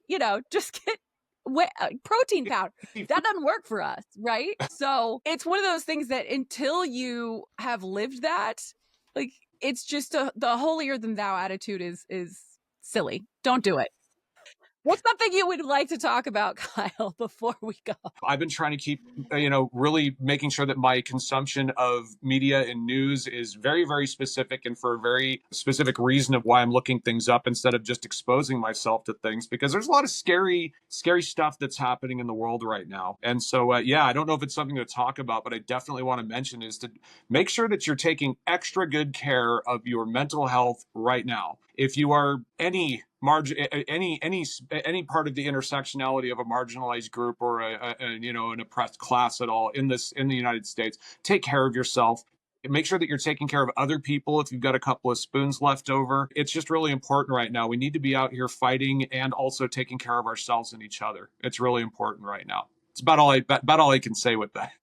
S1: protein powder. That doesn't work for us, right? So it's one of those things that until you have lived that, like, it's just the holier than thou attitude is silly. Don't do it. What's something you would like to talk about, Kyle, before we go?
S3: I've been trying to keep, really making sure that my consumption of media and news is very, very specific, and for a very specific reason of why I'm looking things up instead of just exposing myself to things, because there's a lot of scary stuff that's happening in the world right now. And so, I don't know if it's something to talk about, but I definitely want to mention is to make sure that you're taking extra good care of your mental health right now. If you are any part of the intersectionality of a marginalized group or an oppressed class at all in the United States, take care of yourself. Make sure that you're taking care of other people if you've got a couple of spoons left over. It's just really important right now. We need to be out here fighting and also taking care of ourselves and each other. It's really important right now. It's about all I can say with that.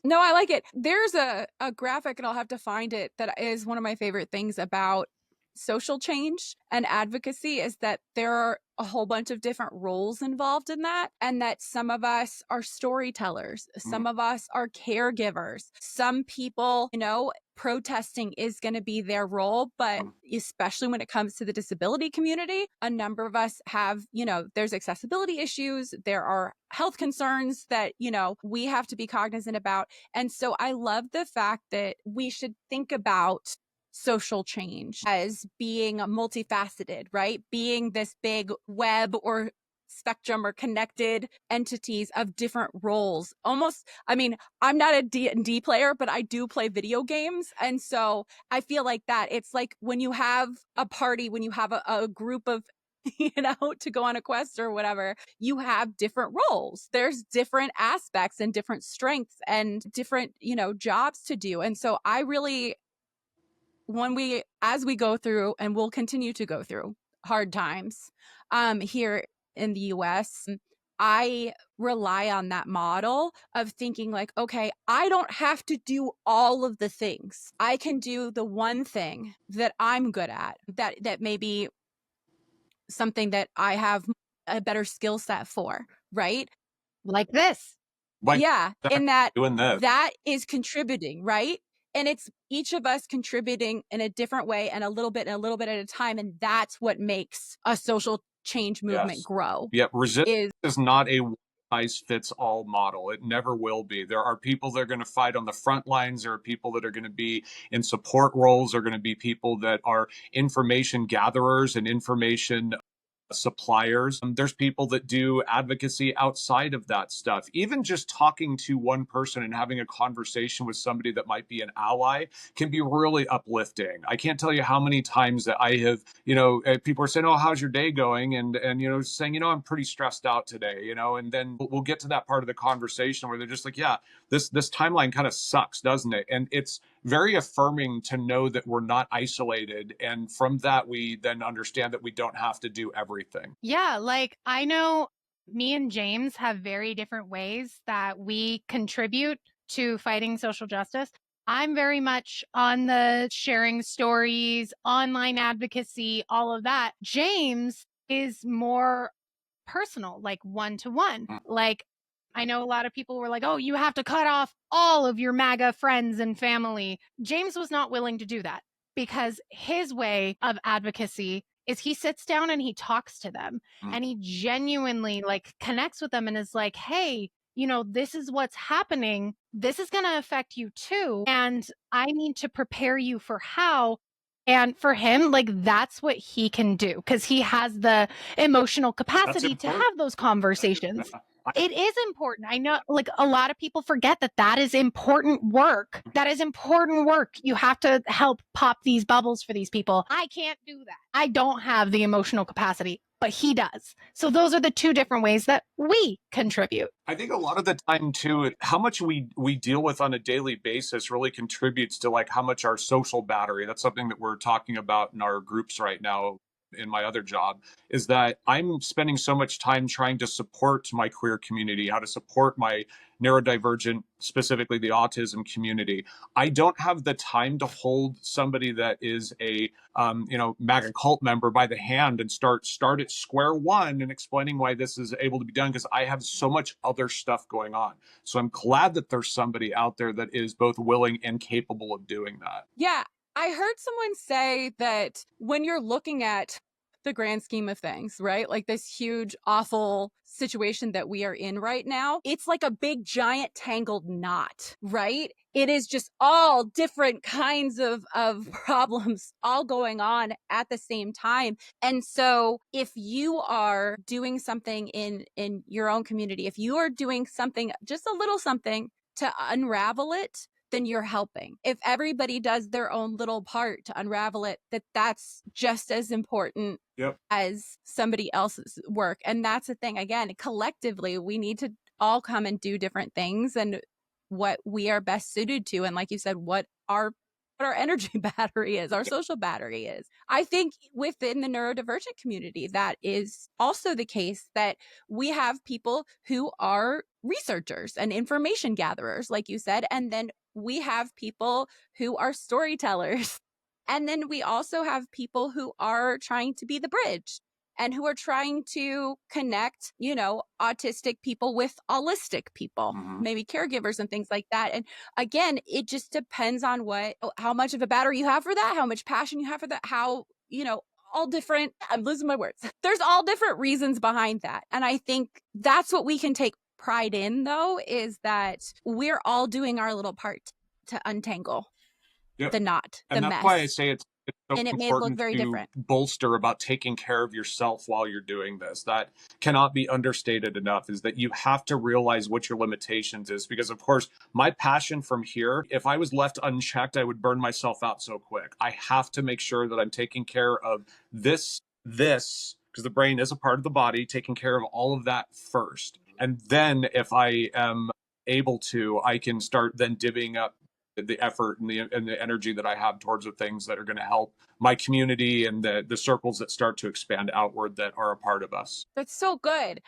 S1: No, I like it. There's a graphic, and I'll have to find it, that is one of my favorite things about social change and advocacy, is that there are a whole bunch of different roles involved in that, and that some of us are storytellers, some of us are caregivers, some people, protesting is going to be their role, but especially when it comes to the disability community, a number of us have, there's accessibility issues, there are health concerns that, we have to be cognizant about. And so I love the fact that we should think about social change as being multifaceted, right? Being this big web or spectrum or connected entities of different roles. Almost, I mean, I'm not a D&D player, but I do play video games. And so I feel like that it's like when you have a party, when you have a group of to go on a quest or whatever, you have different roles. There's different aspects and different strengths and different, jobs to do. And so I really, as we go through, and we'll continue to go through hard times here in the US, I rely on that model of thinking like, okay, I don't have to do all of the things. I can do the one thing that I'm good at, that may be something that I have a better skill set for, right?
S2: Like this.
S1: Yeah, in that
S3: doing this.
S1: That is contributing, right? And it's each of us contributing in a different way, and a little bit at a time. And that's what makes a social change movement grow.
S3: Yeah, resistance is not a one-size-fits-all model. It never will be. There are people that are going to fight on the front lines. There are people that are going to be in support roles. There are going to be people that are information gatherers and information suppliers. There's people that do advocacy outside of that stuff. Even just talking to one person and having a conversation with somebody that might be an ally can be really uplifting. I can't tell you how many times that I have, people are saying, "Oh, how's your day going?" And saying, "I'm pretty stressed out today," and then we'll get to that part of the conversation where they're just like, "Yeah, this timeline kind of sucks, doesn't it?" And it's very affirming to know that we're not isolated. And from that, we then understand that we don't have to do everything.
S2: Yeah, like I know me and James have very different ways that we contribute to fighting social justice. I'm very much on the sharing stories, online advocacy, all of that. James is more personal, like one-to-one. Like, I know a lot of people were like, oh, you have to cut off all of your MAGA friends and family. James was not willing to do that because his way of advocacy is he sits down and he talks to them and he genuinely like connects with them and is like, hey, this is what's happening. This is going to affect you too. And I need to prepare you for how. And for him, like, that's what he can do because he has the emotional capacity to have those conversations. It is important. I know, like, a lot of people forget that is important work. That is important work. You have to help pop these bubbles for these people. I can't do that. I don't have the emotional capacity, but he does. So those are the two different ways that we contribute.
S3: I think a lot of the time too, how much we deal with on a daily basis really contributes to like how much our social battery, that's something that we're talking about in our groups right now in my other job, is that I'm spending so much time trying to support my queer community, how to support my neurodivergent, specifically the autism community. I don't have the time to hold somebody that is a MAGA cult member by the hand and start at square one and explaining why this is able to be done, because I have so much other stuff going on. So I'm glad that there's somebody out there that is both willing and capable of doing that.
S1: Yeah. I heard someone say that when you're looking at the grand scheme of things, right? Like this huge, awful situation that we are in right now, it's like a big, giant, tangled knot, right? It is just all different kinds of problems all going on at the same time. And so if you are doing something in your own community, if you are doing something, just a little something to unravel it, then you're helping. If everybody does their own little part to unravel it, that's just as important as somebody else's work. And that's the thing. Again, collectively, we need to all come and do different things and what we are best suited to. And like you said, what our energy battery is, our social battery is. I think within the neurodivergent community, that is also the case, that we have people who are researchers and information gatherers, like you said, and then we have people who are storytellers. And then we also have people who are trying to be the bridge and who are trying to connect, autistic people with allistic people, maybe caregivers and things like that. And again, it just depends on how much of a battery you have for that, how much passion you have for that, how, all different, I'm losing my words. There's all different reasons behind that. And I think that's what we can take pride in, though, is that we're all doing our little part to untangle the knot, the
S3: and that's
S1: mess.
S3: why I say it's so
S1: and it may look
S3: important
S1: very
S3: to
S1: different.
S3: bolster about taking care of yourself while you're doing this. That cannot be understated enough, is that you have to realize what your limitations is, because of course my passion from here, if I was left unchecked, I would burn myself out so quick. I have to make sure that I'm taking care of this because the brain is a part of the body, taking care of all of that first. And then if I am able to, I can start then divvying up the effort and the energy that I have towards the things that are going to help my community and the circles that start to expand outward that are a part of us.
S1: That's so good.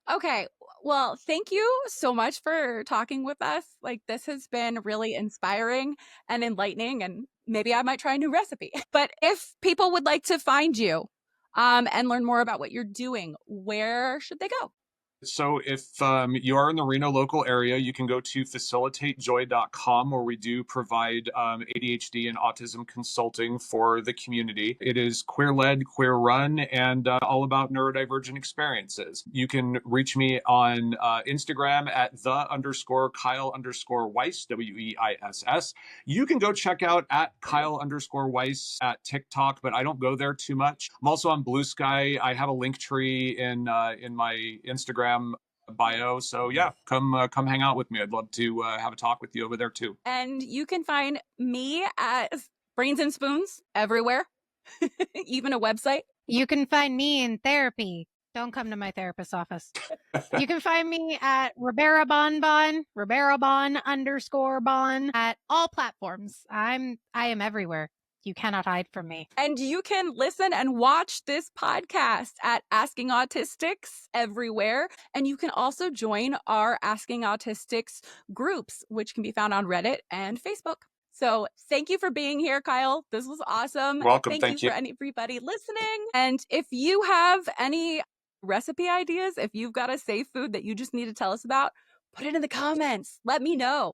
S1: Okay. Well, thank you so much for talking with us. Like, this has been really inspiring and enlightening, and maybe I might try a new recipe. But if people would like to find you and learn more about what you're doing, where should they go?
S3: So if you are in the Reno local area, you can go to facilitatejoy.com, where we do provide ADHD and autism consulting for the community. It is queer-led, queer-run, and all about neurodivergent experiences. You can reach me on Instagram at _Kyle_Weiss, Weiss. You can go check out at Kyle_Weiss at TikTok, but I don't go there too much. I'm also on Blue Sky. I have a link tree in my Instagram bio. So yeah, come hang out with me. I'd love to have a talk with you over there too.
S1: And you can find me at Brains and Spoons everywhere, even a website.
S2: You can find me in therapy. Don't come to my therapist's office. You can find me at Ribera _Bon at all platforms. I am everywhere. You cannot hide from me.
S1: And you can listen and watch this podcast at Asking Autistics everywhere. And you can also join our Asking Autistics groups, which can be found on Reddit and Facebook. So thank you for being here, Kyle. This was awesome.
S3: Welcome.
S1: Thank
S3: Thank
S1: you
S3: you.
S1: for everybody listening. And if you have any recipe ideas, if you've got a safe food that you just need to tell us about, put it in the comments. Let me know.